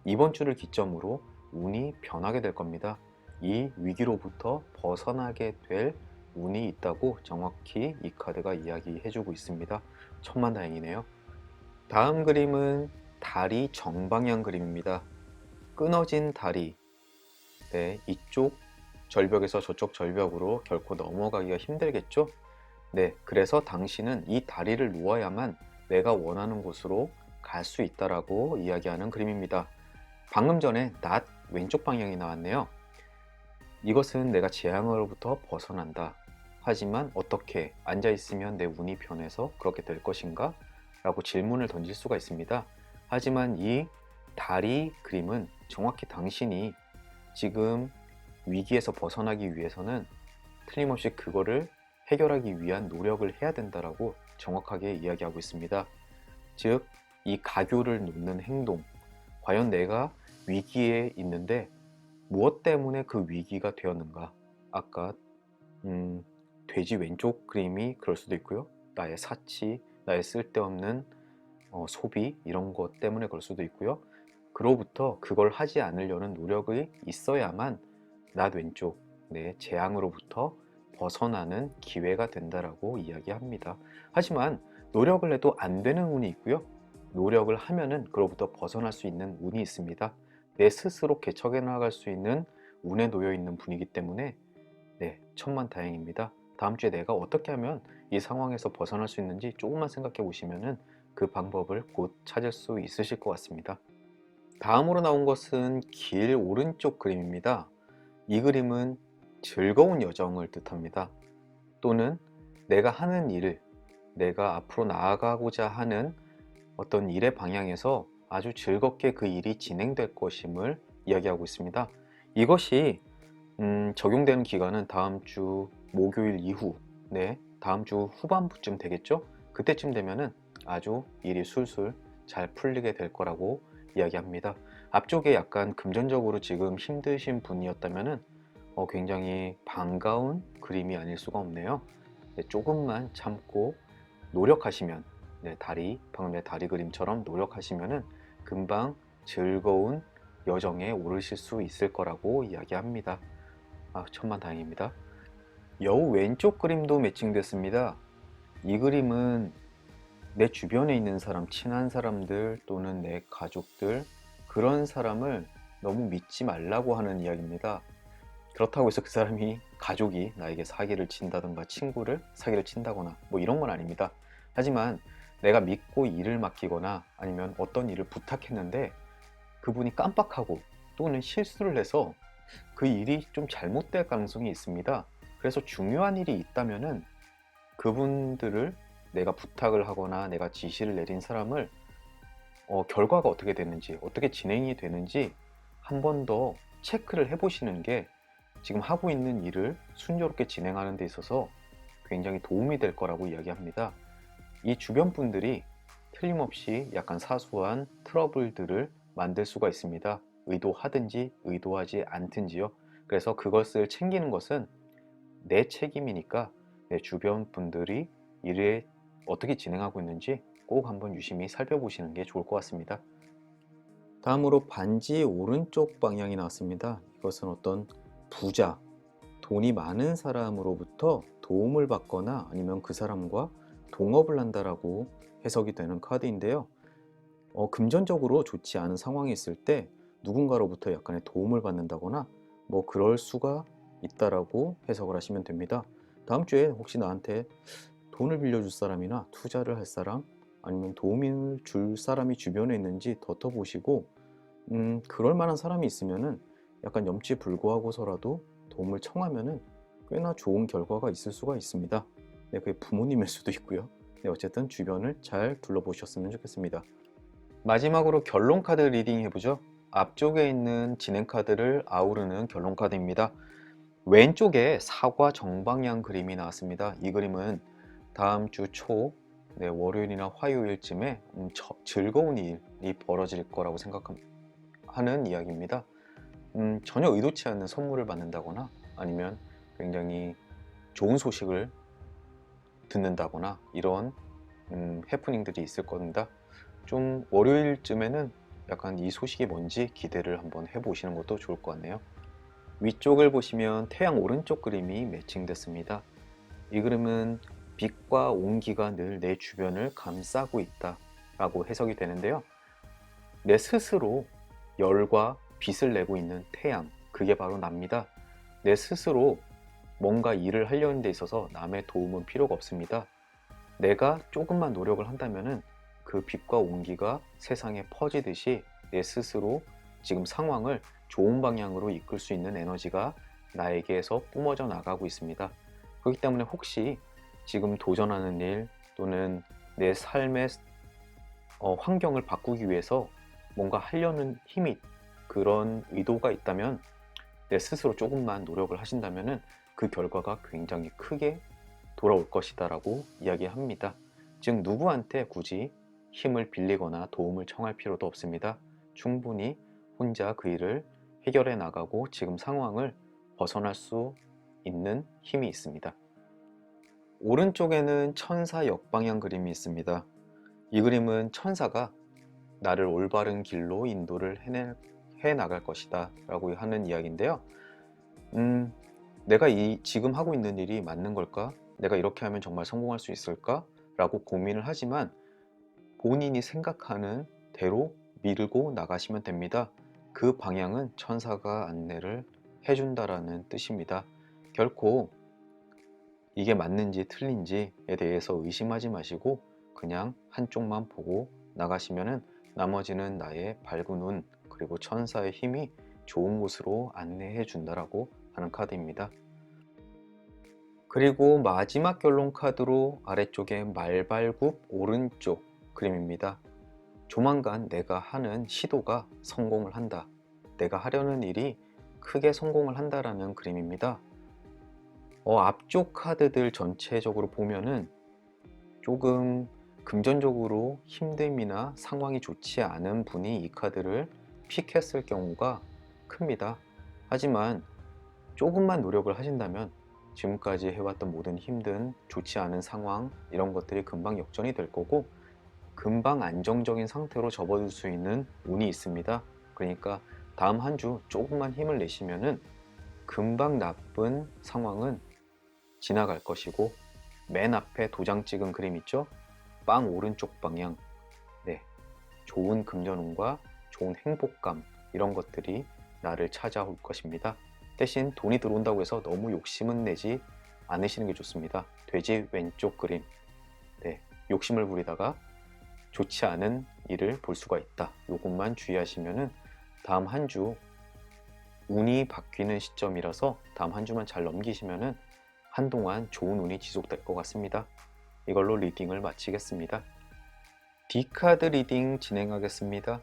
이번 주를 기점으로 운이 변하게 될 겁니다. 이 위기로부터 벗어나게 될 운이 있다고 정확히 이 카드가 이야기해주고 있습니다. 천만다행이네요. 다음 그림은 다리 정방향 그림입니다. 끊어진 다리. 네, 이쪽 절벽에서 저쪽 절벽으로 결코 넘어가기가 힘들겠죠? 네, 그래서 당신은 이 다리를 놓아야만 내가 원하는 곳으로 갈 수 있다라고 이야기하는 그림입니다. 방금 전에 낫 왼쪽 방향이 나왔네요. 이것은 내가 재앙으로부터 벗어난다. 하지만 어떻게 앉아있으면 내 운이 변해서 그렇게 될 것인가? 라고 질문을 던질 수가 있습니다. 하지만 이 다리 그림은 정확히 당신이 지금 위기에서 벗어나기 위해서는 틀림없이 그거를 해결하기 위한 노력을 해야 된다라고 정확하게 이야기하고 있습니다. 즉, 이 가교를 놓는 행동, 과연 내가 위기에 있는데 무엇 때문에 그 위기가 되었는가? 아까 돼지 왼쪽 그림이 그럴 수도 있고요. 나의 사치, 나의 쓸데없는 소비 이런 것 때문에 그럴 수도 있고요. 그로부터 그걸 하지 않으려는 노력이 있어야만 낫 왼쪽 내 재앙으로부터 벗어나는 기회가 된다라고 이야기합니다. 하지만 노력을 해도 안 되는 운이 있고요. 노력을 하면은 그로부터 벗어날 수 있는 운이 있습니다. 내 스스로 개척해 나갈 수 있는 운에 놓여 있는 분이기 때문에 네, 천만다행입니다. 다음 주에 내가 어떻게 하면 이 상황에서 벗어날 수 있는지 조금만 생각해 보시면은 그 방법을 곧 찾을 수 있으실 것 같습니다. 다음으로 나온 것은 길 오른쪽 그림입니다. 이 그림은 즐거운 여정을 뜻합니다. 또는 내가 하는 일을, 내가 앞으로 나아가고자 하는 어떤 일의 방향에서 아주 즐겁게 그 일이 진행될 것임을 이야기하고 있습니다. 이것이 적용되는 기간은 다음 주 목요일 이후, 네, 다음 주 후반부쯤 되겠죠? 그때쯤 되면은 아주 일이 술술 잘 풀리게 될 거라고 이야기합니다. 앞쪽에 약간 금전적으로 지금 힘드신 분이었다면은 굉장히 반가운 그림이 아닐 수가 없네요. 네, 조금만 참고 노력하시면, 네, 방금 내 다리 그림처럼 노력하시면은 금방 즐거운 여정에 오르실 수 있을 거라고 이야기합니다. 천만다행입니다. 여우 왼쪽 그림도 매칭됐습니다. 이 그림은 내 주변에 있는 사람, 친한 사람들 또는 내 가족들, 그런 사람을 너무 믿지 말라고 하는 이야기입니다. 그렇다고 해서 그 사람이, 가족이 나에게 사기를 친다든가 친구를 사기를 친다거나 뭐 이런 건 아닙니다. 하지만 내가 믿고 일을 맡기거나 아니면 어떤 일을 부탁했는데 그분이 깜빡하고 또는 실수를 해서 그 일이 좀 잘못될 가능성이 있습니다. 그래서 중요한 일이 있다면은 그분들을, 내가 부탁을 하거나 내가 지시를 내린 사람을 결과가 어떻게 됐는지, 어떻게 진행이 되는지 한 번 더 체크를 해보시는 게 지금 하고 있는 일을 순조롭게 진행하는 데 있어서 굉장히 도움이 될 거라고 이야기합니다. 이 주변 분들이 틀림없이 약간 사소한 트러블들을 만들 수가 있습니다. 의도하든지 의도하지 않든지요. 그래서 그것을 챙기는 것은 내 책임이니까 내 주변 분들이 일에 어떻게 진행하고 있는지 꼭 한번 유심히 살펴보시는 게 좋을 것 같습니다. 다음으로 반지 오른쪽 방향이 나왔습니다. 이것은 어떤 부자, 돈이 많은 사람으로부터 도움을 받거나 아니면 그 사람과 동업을 한다라고 해석이 되는 카드인데요. 금전적으로 좋지 않은 상황이 있을 때 누군가로부터 약간의 도움을 받는다거나 뭐 그럴 수가 있다라고 해석을 하시면 됩니다. 다음 주에 혹시 나한테 돈을 빌려줄 사람이나 투자를 할 사람 아니면 도움을 줄 사람이 주변에 있는지 덧떠보시고 그럴 만한 사람이 있으면은 약간 염치불구하고서라도 도움을 청하면은 꽤나 좋은 결과가 있을 수가 있습니다. 네, 그게 부모님일 수도 있고요. 네, 어쨌든 주변을 잘 둘러보셨으면 좋겠습니다. 마지막으로 결론 카드 리딩 해보죠. 앞쪽에 있는 진행 카드를 아우르는 결론 카드입니다. 왼쪽에 사과 정방향 그림이 나왔습니다. 이 그림은 다음 주 초, 월요일이나 화요일쯤에 즐거운 일이 벌어질 거라고 생각하는 이야기입니다. 전혀 의도치 않는 선물을 받는다거나 아니면 굉장히 좋은 소식을 듣는다거나 이런 해프닝들이 있을 겁니다. 좀 월요일쯤에는 약간 이 소식이 뭔지 기대를 한번 해보시는 것도 좋을 것 같네요. 위쪽을 보시면 태양 오른쪽 그림이 매칭됐습니다. 이 그림은 빛과 온기가 늘 내 주변을 감싸고 있다 라고 해석이 되는데요. 내 스스로 열과 빛을 내고 있는 태양, 그게 바로 납니다. 내 스스로 뭔가 일을 하려는 데 있어서 남의 도움은 필요가 없습니다. 내가 조금만 노력을 한다면 그 빛과 온기가 세상에 퍼지듯이 내 스스로 지금 상황을 좋은 방향으로 이끌 수 있는 에너지가 나에게서 뿜어져 나가고 있습니다. 그렇기 때문에 혹시 지금 도전하는 일 또는 내 삶의 환경을 바꾸기 위해서 뭔가 하려는 힘이 그런 의도가 있다면 내 스스로 조금만 노력을 하신다면 그 결과가 굉장히 크게 돌아올 것이다 라고 이야기합니다. 즉 누구한테 굳이 힘을 빌리거나 도움을 청할 필요도 없습니다. 충분히 혼자 그 일을 해결해 나가고 지금 상황을 벗어날 수 있는 힘이 있습니다. 오른쪽에는 천사 역방향 그림이 있습니다. 이 그림은 천사가 나를 올바른 길로 인도를 해 나갈 것이다 라고 하는 이야기인데요. 내가 지금 하고 있는 일이 맞는 걸까? 내가 이렇게 하면 정말 성공할 수 있을까? 라고 고민을 하지만 본인이 생각하는 대로 밀고 나가시면 됩니다. 그 방향은 천사가 안내를 해준다라는 뜻입니다. 결코 이게 맞는지 틀린지에 대해서 의심하지 마시고 그냥 한쪽만 보고 나가시면은 나머지는 나의 밝은 운 그리고 천사의 힘이 좋은 곳으로 안내해 준다라고 하는 카드입니다. 그리고 마지막 결론 카드로 아래쪽에 말발굽 오른쪽 그림입니다. 조만간 내가 하는 시도가 성공을 한다. 내가 하려는 일이 크게 성공을 한다라는 그림입니다. 앞쪽 카드들 전체적으로 보면은 조금 금전적으로 힘듦이나 상황이 좋지 않은 분이 이 카드를 픽했을 경우가 큽니다. 하지만 조금만 노력을 하신다면 지금까지 해왔던 모든 힘든 좋지 않은 상황 이런 것들이 금방 역전이 될 거고 금방 안정적인 상태로 접어들 수 있는 운이 있습니다. 그러니까 다음 한 주 조금만 힘을 내시면은 금방 나쁜 상황은 지나갈 것이고 맨 앞에 도장 찍은 그림 있죠? 빵 오른쪽 방향. 네, 좋은 금전운과 좋은 행복감 이런 것들이 나를 찾아올 것입니다. 대신 돈이 들어온다고 해서 너무 욕심은 내지 않으시는 게 좋습니다. 돼지 왼쪽 그림. 네, 욕심을 부리다가 좋지 않은 일을 볼 수가 있다. 이것만 주의하시면은 다음 한 주 운이 바뀌는 시점이라서 다음 한 주만 잘 넘기시면은 한동안 좋은 운이 지속될 것 같습니다. 이걸로 리딩을 마치겠습니다. D카드 리딩 진행하겠습니다.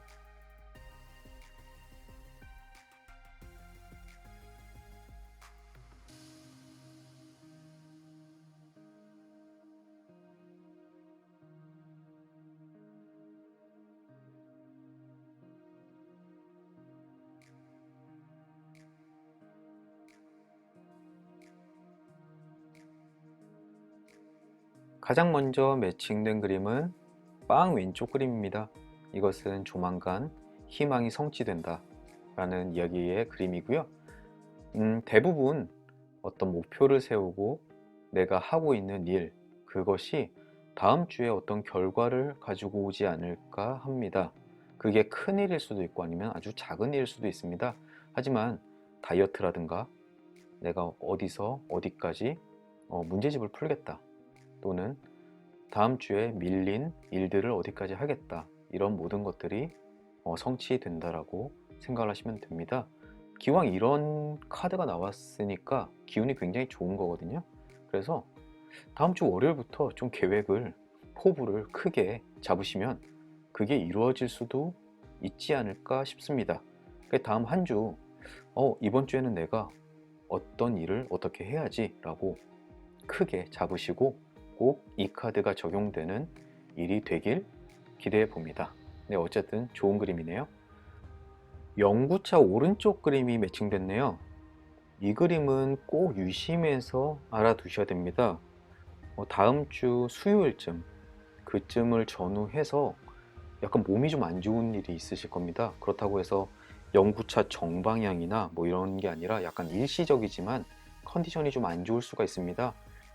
가장 먼저 매칭된 그림은 빵 왼쪽 그림입니다. 이것은 조만간 희망이 성취된다 라는 이야기의 그림이고요. 대부분 어떤 목표를 세우고 내가 하고 있는 일 그것이 다음 주에 어떤 결과를 가지고 오지 않을까 합니다. 그게 큰 일일 수도 있고 아니면 아주 작은 일일 수도 있습니다. 하지만 다이어트라든가 내가 어디서 어디까지 문제집을 풀겠다 또는 다음 주에 밀린 일들을 어디까지 하겠다 이런 모든 것들이 성취된다라고 생각을 하시면 됩니다. 기왕 이런 카드가 나왔으니까 기운이 굉장히 좋은 거거든요. 그래서 다음 주 월요일부터 좀 계획을 포부를 크게 잡으시면 그게 이루어질 수도 있지 않을까 싶습니다. 다음 한 주, 이번 주에는 내가 어떤 일을 어떻게 해야지 라고 크게 잡으시고 꼭 이 카드가 적용되는 일이 되길 기대해 봅니다. 네, 어쨌든 좋은 그림이네요. 영구차 오른쪽 그림이 매칭됐네요. 이 그림은 꼭 유심해서 알아두셔야 됩니다. 다음 주 수요일쯤, 그쯤을 전후해서 약간 몸이 좀 안 좋은 일이 있으실 겁니다. 그렇다고 해서 영구차 정방향이나 뭐 이런 게 아니라 약간 일시적이지만 컨디션이 좀 안 좋을 수가 있습니다.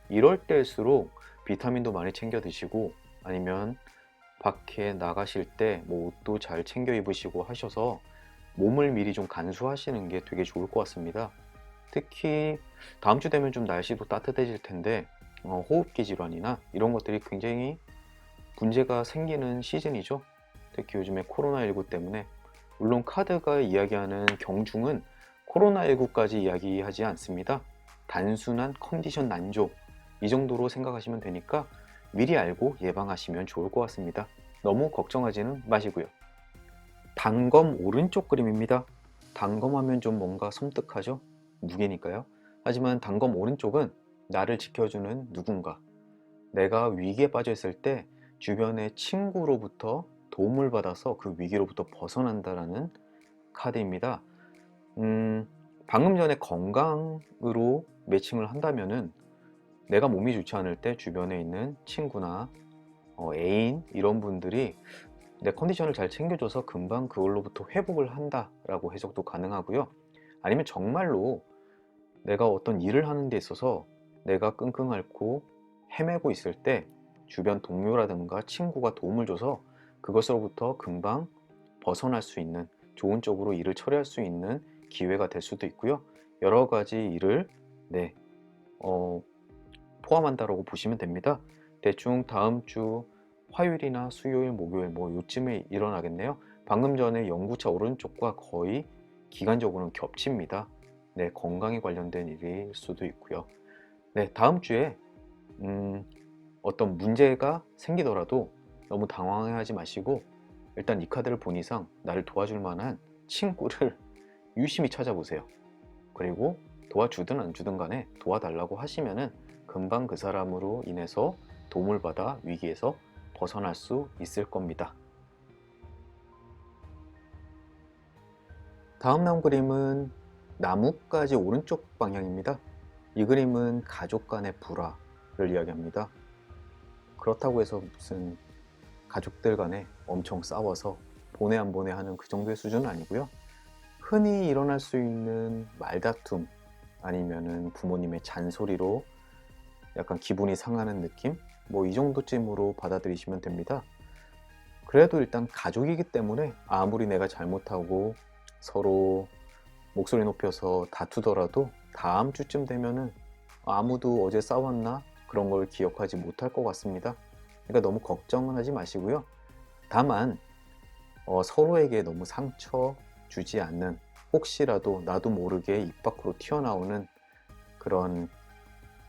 이럴 때일수록 비타민도 많이 챙겨 드시고, 아니면 밖에 나가실 때 뭐 옷도 잘 챙겨 입으시고 하셔서 몸을 미리 좀 간수하시는 게 되게 좋을 것 같습니다. 특히 다음 주 되면 좀 날씨도 따뜻해질 텐데 호흡기 질환이나 이런 것들이 굉장히 문제가 생기는 시즌이죠. 특히 요즘에 코로나19 때문에, 물론 카드가 이야기하는 경중은 코로나19까지 이야기하지 않습니다. 단순한 컨디션 난조, 이 정도로 생각하시면 되니까 미리 알고 예방하시면 좋을 것 같습니다. 너무 걱정하지는 마시고요. 단검 오른쪽 그림입니다. 단검하면 좀 뭔가 섬뜩하죠? 무게니까요. 하지만 단검 오른쪽은 나를 지켜주는 누군가, 내가 위기에 빠져 있을 때 주변의 친구로부터 도움을 받아서 그 위기로부터 벗어난다라는 카드입니다. 방금 전에 건강으로 매칭을 한다면은, 내가 몸이 좋지 않을 때 주변에 있는 친구나 애인 이런 분들이 내 컨디션을 잘 챙겨줘서 금방 그걸로부터 회복을 한다라고 해석도 가능하고요. 아니면 정말로 내가 어떤 일을 하는 데 있어서 내가 끙끙 앓고 헤매고 있을 때 주변 동료라든가 친구가 도움을 줘서 그것으로부터 금방 벗어날 수 있는, 좋은 쪽으로 일을 처리할 수 있는 기회가 될 수도 있고요. 여러 가지 일을 네, 포함한다라고 보시면 됩니다. 대충 다음 주 화요일이나 수요일, 목요일 뭐 요쯤에 일어나겠네요. 방금 전에 영구차 오른쪽과 거의 기간적으로는 겹칩니다. 네, 건강에 관련된 일일 수도 있고요. 네, 다음 주에 어떤 문제가 생기더라도 너무 당황하지 마시고, 일단 이 카드를 본 이상 나를 도와줄 만한 친구를 유심히 찾아보세요. 그리고 도와주든 안 주든 간에 도와달라고 하시면은 금방 그 사람으로 인해서 도움을 받아 위기에서 벗어날 수 있을 겁니다. 다음 나온 그림은 나뭇가지 오른쪽 방향입니다. 이 그림은 가족 간의 불화를 이야기합니다. 그렇다고 해서 무슨 가족들 간에 엄청 싸워서 보내 안 보내 하는 그 정도의 수준은 아니고요. 흔히 일어날 수 있는 말다툼, 아니면은 부모님의 잔소리로 약간 기분이 상하는 느낌? 뭐 이 정도쯤으로 받아들이시면 됩니다. 그래도 일단 가족이기 때문에 아무리 내가 잘못하고 서로 목소리 높여서 다투더라도 다음 주쯤 되면은 아무도 어제 싸웠나? 그런 걸 기억하지 못할 것 같습니다. 그러니까 너무 걱정은 하지 마시고요. 다만 서로에게 너무 상처 주지 않는, 혹시라도 나도 모르게 입 밖으로 튀어나오는 그런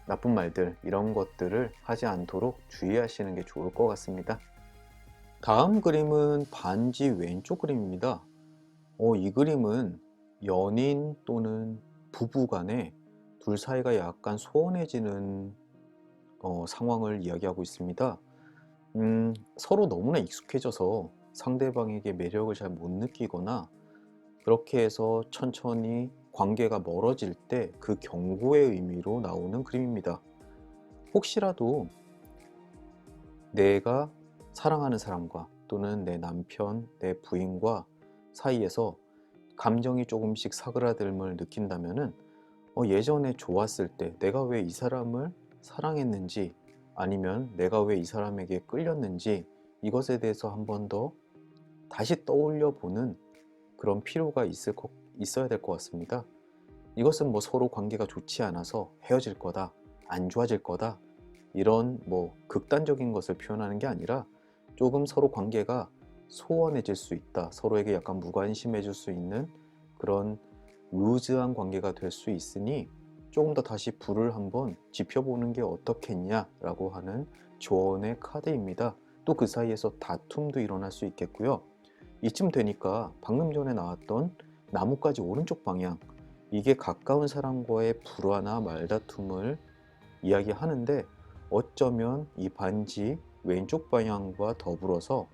나쁜 말들, 이런 것들을 하지 않도록 주의하시는 게 좋을 것 같습니다. 다음 그림은 반지 왼쪽 그림입니다. 이 그림은 연인 또는 부부 간에 둘 사이가 약간 소원해지는 상황을 이야기하고 있습니다. 서로 너무나 익숙해져서 상대방에게 매력을 잘 못 느끼거나, 그렇게 해서 천천히 관계가 멀어질 때 그 경고의 의미로 나오는 그림입니다. 혹시라도 내가 사랑하는 사람과 또는 내 남편, 내 부인과 사이에서 감정이 조금씩 사그라듦을 느낀다면은 예전에 좋았을 때 내가 왜 이 사람을 사랑했는지, 아니면 내가 왜 이 사람에게 끌렸는지, 이것에 대해서 한 번 더 다시 떠올려 보는 그런 필요가 있어야 될 것 같습니다. 이것은 뭐 서로 관계가 좋지 않아서 헤어질 거다, 안 좋아질 거다, 이런 뭐 극단적인 것을 표현하는 게 아니라 조금 서로 관계가 소원해질 수 있다, 서로에게 약간 무관심해질 수 있는 그런 루즈한 관계가 될 수 있으니 조금 더 다시 불을 한번 지펴보는 게 어떻겠냐라고 하는 조언의 카드입니다. 또 그 사이에서 다툼도 일어날 수 있겠고요. 이쯤 되니까 방금 전에 나왔던 나뭇가지 오른쪽 방향, 이게 가까운 사람과의 불화나 말다툼을 이야기하는데, 어쩌면 이 반지 왼쪽 방향과 더불어서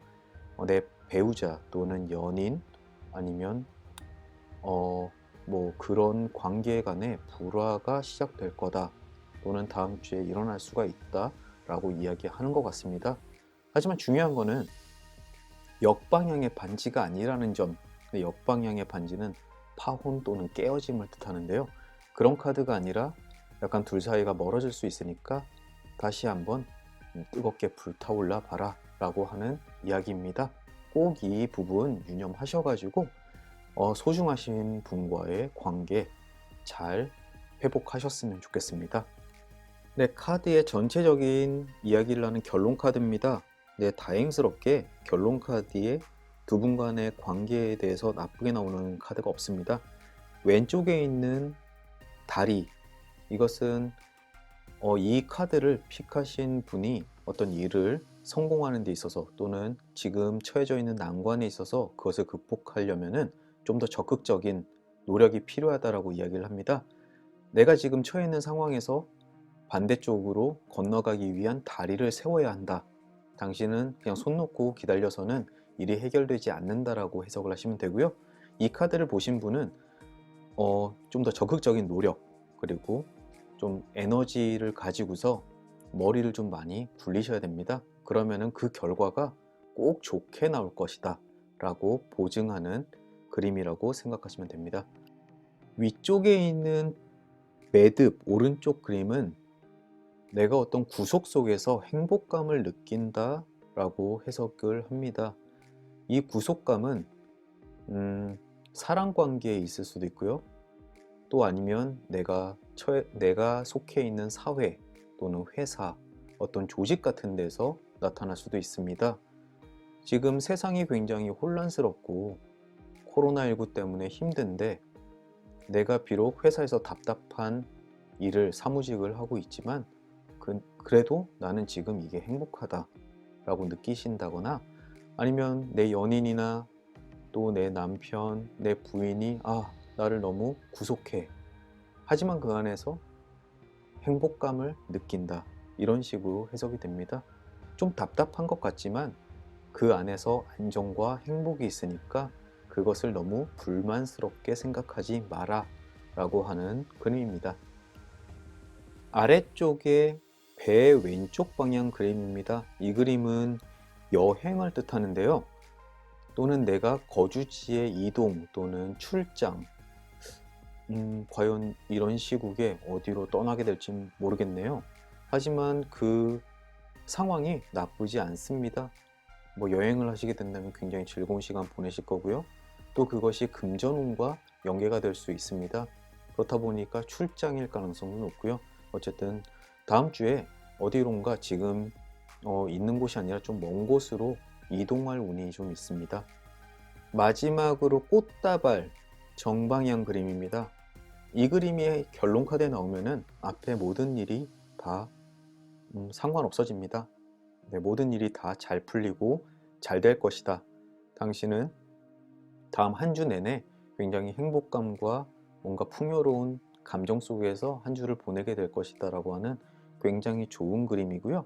내 배우자 또는 연인, 아니면 뭐 그런 관계 간의 불화가 시작될 거다, 또는 다음 주에 일어날 수가 있다 라고 이야기하는 것 같습니다. 하지만 중요한 거는 역방향의 반지가 아니라는 점. 역방향의 반지는 파혼 또는 깨어짐을 뜻하는데요. 그런 카드가 아니라 약간 둘 사이가 멀어질 수 있으니까 다시 한번 뜨겁게 불타올라 봐라 라고 하는 이야기입니다. 꼭 이 부분 유념하셔가지고 소중하신 분과의 관계 잘 회복하셨으면 좋겠습니다. 네, 카드의 전체적인 이야기를 하는 결론 카드입니다. 네, 다행스럽게 결론 카드에 두 분 간의 관계에 대해서 나쁘게 나오는 카드가 없습니다. 왼쪽에 있는 다리, 이것은 이 카드를 픽하신 분이 어떤 일을 성공하는 데 있어서, 또는 지금 처해져 있는 난관에 있어서 그것을 극복하려면은 좀 더 적극적인 노력이 필요하다라고 이야기를 합니다. 내가 지금 처해 있는 상황에서 반대쪽으로 건너가기 위한 다리를 세워야 한다. 당신은 그냥 손 놓고 기다려서는 일이 해결되지 않는다라고 해석을 하시면 되고요. 이 카드를 보신 분은 좀 더 적극적인 노력, 그리고 좀 에너지를 가지고서 머리를 좀 많이 굴리셔야 됩니다. 그러면은 그 결과가 꼭 좋게 나올 것이다 라고 보증하는 그림이라고 생각하시면 됩니다. 위쪽에 있는 매듭 오른쪽 그림은 내가 어떤 구속 속에서 행복감을 느낀다 라고 해석을 합니다. 이 구속감은 사랑 관계에 있을 수도 있고요. 또 아니면 내가 속해 있는 사회 또는 회사, 어떤 조직 같은 데서 나타날 수도 있습니다. 지금 세상이 굉장히 혼란스럽고 코로나19 때문에 힘든데, 내가 비록 회사에서 답답한 일을 사무직을 하고 있지만 그래도 나는 지금 이게 행복하다 라고 느끼신다거나, 아니면 내 연인이나 또 내 남편, 내 부인이 나를 너무 구속해, 하지만 그 안에서 행복감을 느낀다, 이런 식으로 해석이 됩니다. 좀 답답한 것 같지만 그 안에서 안정과 행복이 있으니까 그것을 너무 불만스럽게 생각하지 마라 라고 하는 그림입니다. 아래쪽에 배 왼쪽 방향 그림입니다. 이 그림은 여행을 뜻하는데요. 또는 내가 거주지의 이동 또는 출장, 과연 이런 시국에 어디로 떠나게 될지 모르겠네요. 하지만 그 상황이 나쁘지 않습니다. 뭐 여행을 하시게 된다면 굉장히 즐거운 시간 보내실 거고요. 또 그것이 금전운과 연계가 될 수 있습니다. 그렇다 보니까 출장일 가능성도 높고요. 어쨌든 다음 주에 어디론가 지금 있는 곳이 아니라 좀 먼 곳으로 이동할 운이 좀 있습니다. 마지막으로 꽃다발 정방향 그림입니다. 이 그림이 결론 카드에 나오면은 앞에 모든 일이 다 상관없어집니다. 네, 모든 일이 다 잘 풀리고 잘 될 것이다. 당신은 다음 한 주 내내 굉장히 행복감과 뭔가 풍요로운 감정 속에서 한 주를 보내게 될 것이다 라고 하는 굉장히 좋은 그림이고요.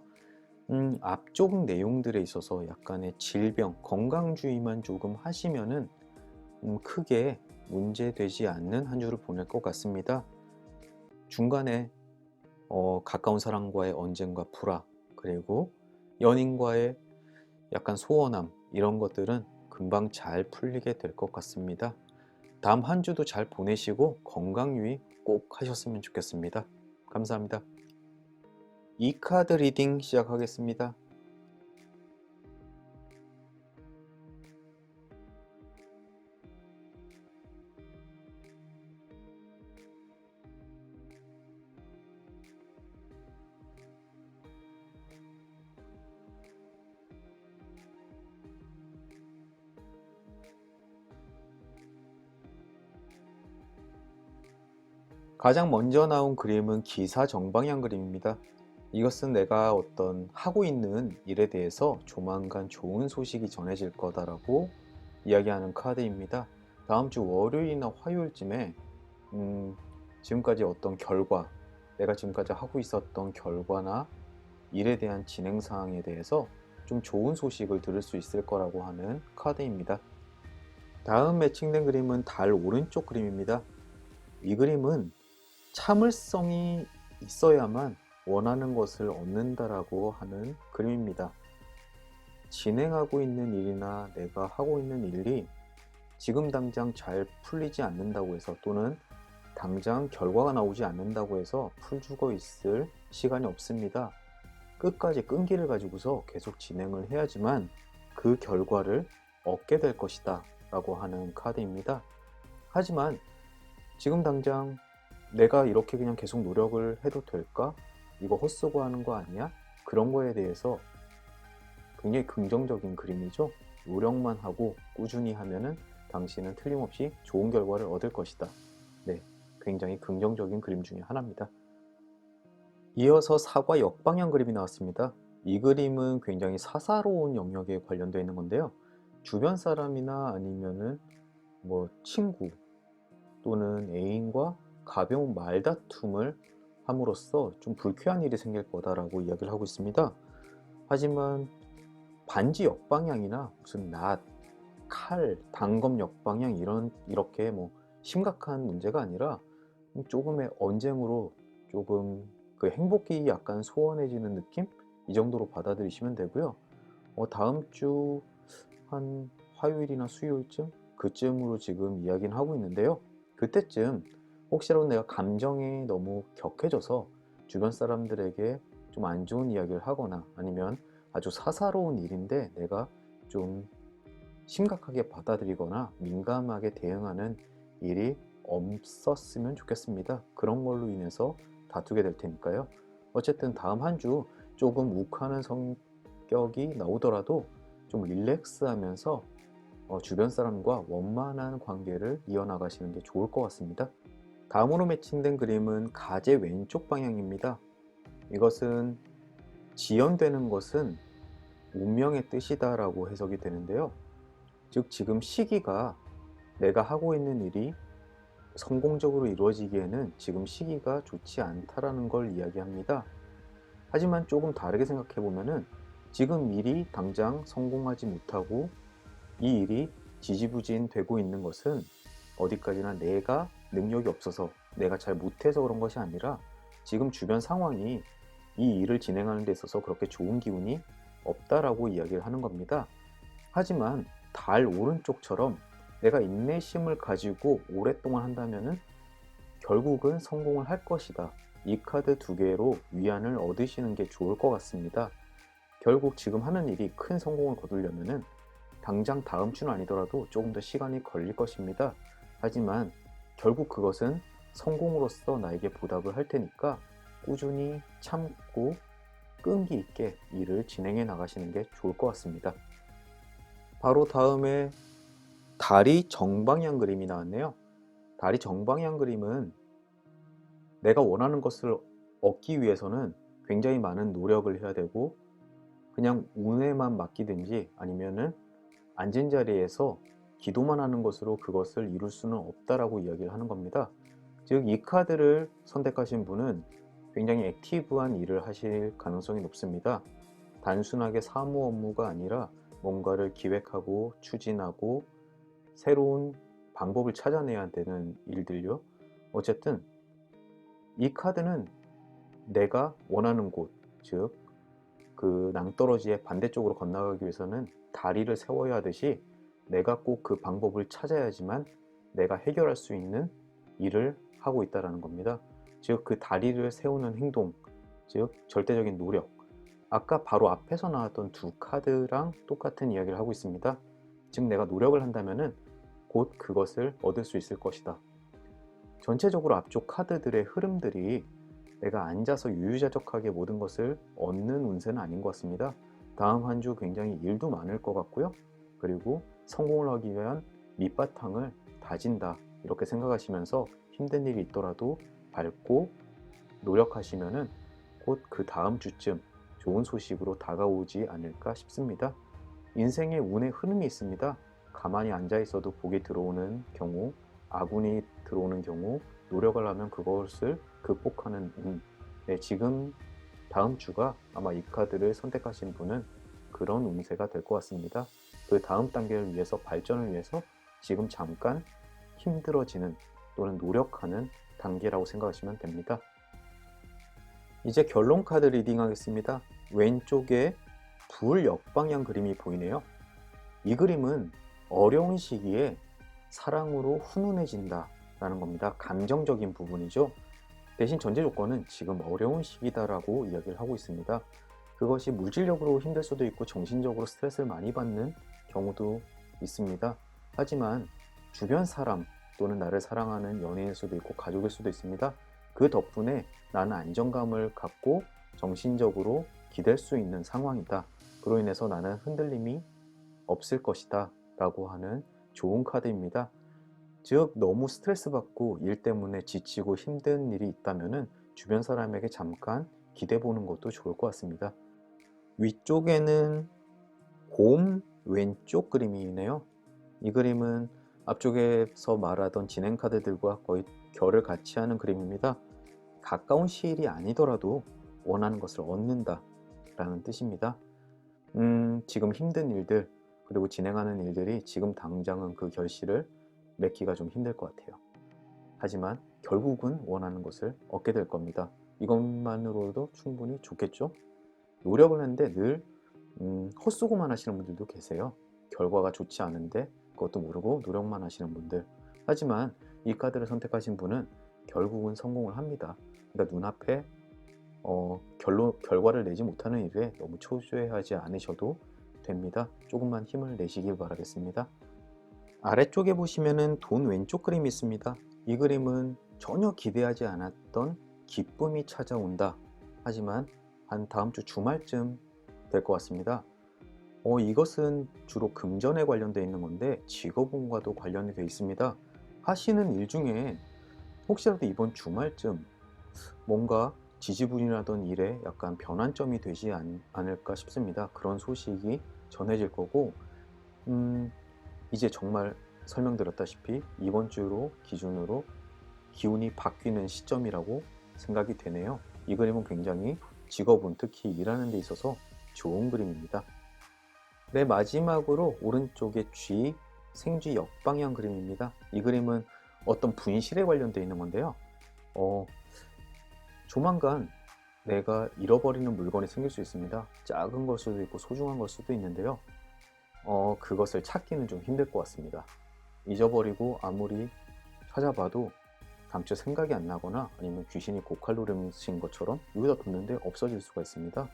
앞쪽 내용들에 있어서 약간의 질병, 건강주의만 조금 하시면은 크게 문제되지 않는 한 주를 보낼 것 같습니다. 중간에 가까운 사람과의 언쟁과 불화, 그리고 연인과의 약간 소원함, 이런 것들은 금방 잘 풀리게 될 것 같습니다. 다음 한 주도 잘 보내시고 건강 유의 꼭 하셨으면 좋겠습니다. 감사합니다. 이 카드 리딩 시작하겠습니다. 가장 먼저 나온 그림은 기사 정방향 그림입니다. 이것은 내가 어떤 하고 있는 일에 대해서 조만간 좋은 소식이 전해질 거다라고 이야기하는 카드입니다. 다음 주 월요일이나 화요일쯤에 음, 지금까지 어떤 결과, 내가 지금까지 하고 있었던 결과나 일에 대한 진행 사항에 대해서 좀 좋은 소식을 들을 수 있을 거라고 하는 카드입니다. 다음 매칭된 그림은 달 오른쪽 그림입니다. 이 그림은 참을성이 있어야만 원하는 것을 얻는다라고 하는 그림입니다. 진행하고 있는 일이나 내가 하고 있는 일이 지금 당장 잘 풀리지 않는다고 해서, 또는 당장 결과가 나오지 않는다고 해서 풀 죽어 있을 시간이 없습니다. 끝까지 끈기를 가지고서 계속 진행을 해야지만 그 결과를 얻게 될 것이다 라고 하는 카드입니다. 하지만 지금 당장 내가 이렇게 그냥 계속 노력을 해도 될까? 이거 헛수고 하는 거 아니야? 그런 거에 대해서 굉장히 긍정적인 그림이죠. 노력만 하고 꾸준히 하면은 당신은 틀림없이 좋은 결과를 얻을 것이다. 네, 굉장히 긍정적인 그림 중에 하나입니다. 이어서 사과 역방향 그림이 나왔습니다. 이 그림은 굉장히 사사로운 영역에 관련되어 있는 건데요. 주변 사람이나 아니면은 뭐 친구 또는 애인과 가벼운 말다툼을 함으로써 좀 불쾌한 일이 생길 거다라고 이야기를 하고 있습니다. 하지만 반지 역방향이나 무슨 낫, 칼, 단검 역방향 이렇게 뭐 심각한 문제가 아니라 조금의 언쟁으로 조금 그 행복이 약간 소원해지는 느낌? 이 정도로 받아들이시면 되고요. 다음 주 한 화요일이나 수요일쯤 그쯤으로 지금 이야기는 하고 있는데요. 그때쯤 혹시라도 내가 감정이 너무 격해져서 주변 사람들에게 좀 안 좋은 이야기를 하거나, 아니면 아주 사사로운 일인데 내가 좀 심각하게 받아들이거나 민감하게 대응하는 일이 없었으면 좋겠습니다. 그런 걸로 인해서 다투게 될 테니까요. 어쨌든 다음 한 주 조금 욱하는 성격이 나오더라도 좀 릴렉스하면서 주변 사람과 원만한 관계를 이어나가시는 게 좋을 것 같습니다. 다음으로 매칭된 그림은 가제 왼쪽 방향입니다. 이것은 지연되는 것은 운명의 뜻이다 라고 해석이 되는데요. 즉 지금 시기가, 내가 하고 있는 일이 성공적으로 이루어지기에는 지금 시기가 좋지 않다라는 걸 이야기합니다. 하지만 조금 다르게 생각해 보면은 지금 일이 당장 성공하지 못하고 이 일이 지지부진되고 있는 것은 어디까지나 내가 능력이 없어서, 내가 잘 못해서 그런 것이 아니라 지금 주변 상황이 이 일을 진행하는 데 있어서 그렇게 좋은 기운이 없다라고 이야기를 하는 겁니다. 하지만 달 오른쪽처럼 내가 인내심을 가지고 오랫동안 한다면은 결국은 성공을 할 것이다. 이 카드 두 개로 위안을 얻으시는 게 좋을 것 같습니다. 결국 지금 하는 일이 큰 성공을 거두려면은 당장 다음 주는 아니더라도 조금 더 시간이 걸릴 것입니다. 하지만 결국 그것은 성공으로서 나에게 보답을 할 테니까 꾸준히 참고 끈기 있게 일을 진행해 나가시는 게 좋을 것 같습니다. 바로 다음에 달이 정방향 그림이 나왔네요. 달이 정방향 그림은 내가 원하는 것을 얻기 위해서는 굉장히 많은 노력을 해야 되고, 그냥 운에만 맡기든지 아니면은 앉은 자리에서 기도만 하는 것으로 그것을 이룰 수는 없다라고 이야기를 하는 겁니다. 즉 이 카드를 선택하신 분은 굉장히 액티브한 일을 하실 가능성이 높습니다. 단순하게 사무 업무가 아니라 뭔가를 기획하고 추진하고 새로운 방법을 찾아내야 되는 일들요. 어쨌든 이 카드는 내가 원하는 곳, 즉 그 낭떠러지의 반대쪽으로 건너가기 위해서는 다리를 세워야 하듯이 내가 꼭 그 방법을 찾아야지만 내가 해결할 수 있는 일을 하고 있다는 겁니다. 즉 그 다리를 세우는 행동, 즉 절대적인 노력, 아까 바로 앞에서 나왔던 두 카드랑 똑같은 이야기를 하고 있습니다. 즉 내가 노력을 한다면 곧 그것을 얻을 수 있을 것이다. 전체적으로 앞쪽 카드들의 흐름들이 내가 앉아서 유유자적하게 모든 것을 얻는 운세는 아닌 것 같습니다. 다음 한 주 굉장히 일도 많을 것 같고요. 그리고 성공을 하기 위한 밑바탕을 다진다, 이렇게 생각하시면서 힘든 일이 있더라도 밟고 노력하시면은 곧 그 다음 주쯤 좋은 소식으로 다가오지 않을까 싶습니다. 인생의 운의 흐름이 있습니다. 가만히 앉아 있어도 복이 들어오는 경우, 아군이 들어오는 경우, 노력을 하면 그것을 극복하는 운. 네, 지금 다음 주가 아마 이 카드를 선택하신 분은 그런 운세가 될 것 같습니다. 그 다음 단계를 위해서, 발전을 위해서 지금 잠깐 힘들어지는 또는 노력하는 단계라고 생각하시면 됩니다. 이제 결론 카드 리딩 하겠습니다. 왼쪽에 불 역방향 그림이 보이네요. 이 그림은 어려운 시기에 사랑으로 훈훈해진다 라는 겁니다. 감정적인 부분이죠. 대신 전제 조건은 지금 어려운 시기다라고 이야기를 하고 있습니다. 그것이 물질적으로 힘들 수도 있고 정신적으로 스트레스를 많이 받는 경우도 있습니다. 하지만 주변 사람 또는 나를 사랑하는 연인일 수도 있고 가족일 수도 있습니다. 그 덕분에 나는 안정감을 갖고 정신적으로 기댈 수 있는 상황이다. 그로 인해서 나는 흔들림이 없을 것이다 라고 하는 좋은 카드입니다. 즉 너무 스트레스 받고 일 때문에 지치고 힘든 일이 있다면 주변 사람에게 잠깐 기대 보는 것도 좋을 것 같습니다. 위쪽에는 곰 왼쪽 그림이네요. 이 그림은 앞쪽에서 말하던 진행 카드들과 거의 결을 같이 하는 그림입니다. 가까운 시일이 아니더라도 원하는 것을 얻는다 라는 뜻입니다. 지금 힘든 일들 그리고 진행하는 일들이 지금 당장은 그 결실을 맺기가 좀 힘들 것 같아요. 하지만 결국은 원하는 것을 얻게 될 겁니다. 이것만으로도 충분히 좋겠죠? 노력을 했는데 늘 헛수고만 하시는 분들도 계세요. 결과가 좋지 않은데 그것도 모르고 노력만 하시는 분들. 하지만 이 카드를 선택하신 분은 결국은 성공을 합니다. 그러니까 눈앞에 결과를 내지 못하는 일에 너무 초조해하지 않으셔도 됩니다. 조금만 힘을 내시길 바라겠습니다. 아래쪽에 보시면은 돈 왼쪽 그림이 있습니다. 이 그림은 전혀 기대하지 않았던 기쁨이 찾아온다. 하지만 한 다음 주 주말쯤 될 것 같습니다. 이것은 주로 금전에 관련되어 있는 건데 직업운과도 관련이 되어 있습니다. 하시는 일 중에 혹시라도 이번 주말쯤 뭔가 지지부진하던 일에 약간 변환점이 되지 않을까 싶습니다. 그런 소식이 전해질 거고 이제 정말 설명드렸다시피 이번 주로 기준으로 기운이 바뀌는 시점이라고 생각이 되네요. 이 그림은 굉장히 직업운, 특히 일하는 데 있어서 좋은 그림입니다. 네, 마지막으로 오른쪽에 쥐, 생쥐 역방향 그림입니다. 이 그림은 어떤 분실에 관련되어 있는 건데요. 조만간 내가 잃어버리는 물건이 생길 수 있습니다. 작은 걸 수도 있고 소중한 걸 수도 있는데요. 그것을 찾기는 좀 힘들 것 같습니다. 잊어버리고 아무리 찾아봐도 당초 생각이 안 나거나 아니면 귀신이 고칼로리신 것처럼 여기다 뒀는데 없어질 수가 있습니다.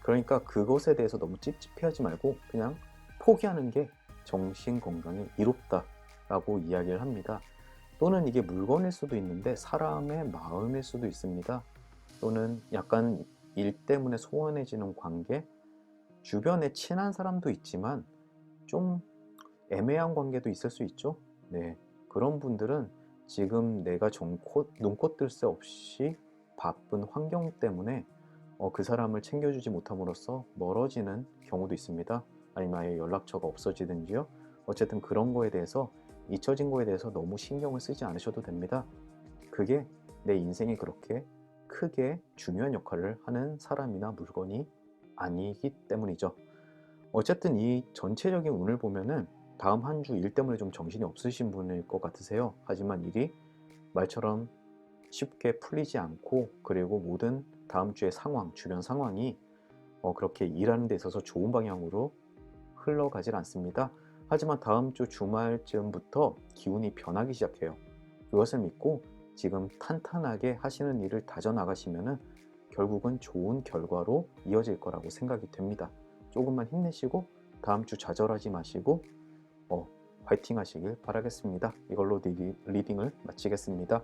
그러니까 그것에 대해서 너무 찝찝해하지 말고 그냥 포기하는 게 정신 건강에 이롭다 라고 이야기를 합니다. 또는 이게 물건일 수도 있는데 사람의 마음일 수도 있습니다. 또는 약간 일 때문에 소원해지는 관계, 주변에 친한 사람도 있지만 좀 애매한 관계도 있을 수 있죠. 네, 그런 분들은 지금 내가 눈코 뜰 새 없이 바쁜 환경 때문에 그 사람을 챙겨주지 못함으로써 멀어지는 경우도 있습니다. 아니면 아예 연락처가 없어지든지요. 어쨌든 그런 거에 대해서 잊혀진 거에 대해서 너무 신경을 쓰지 않으셔도 됩니다. 그게 내 인생이 그렇게 크게 중요한 역할을 하는 사람이나 물건이 아니기 때문이죠. 어쨌든 이 전체적인 운을 보면은 다음 한 주 일 때문에 좀 정신이 없으신 분일 것 같으세요. 하지만 일이 말처럼 쉽게 풀리지 않고 그리고 모든 다음 주의 상황, 주변 상황이 그렇게 일하는 데 있어서 좋은 방향으로 흘러가질 않습니다. 하지만 다음 주 주말쯤부터 기운이 변하기 시작해요. 그것을 믿고 지금 탄탄하게 하시는 일을 다져나가시면 결국은 좋은 결과로 이어질 거라고 생각이 됩니다. 조금만 힘내시고 다음 주 좌절하지 마시고 화이팅 하시길 바라겠습니다. 이걸로 리딩을 마치겠습니다.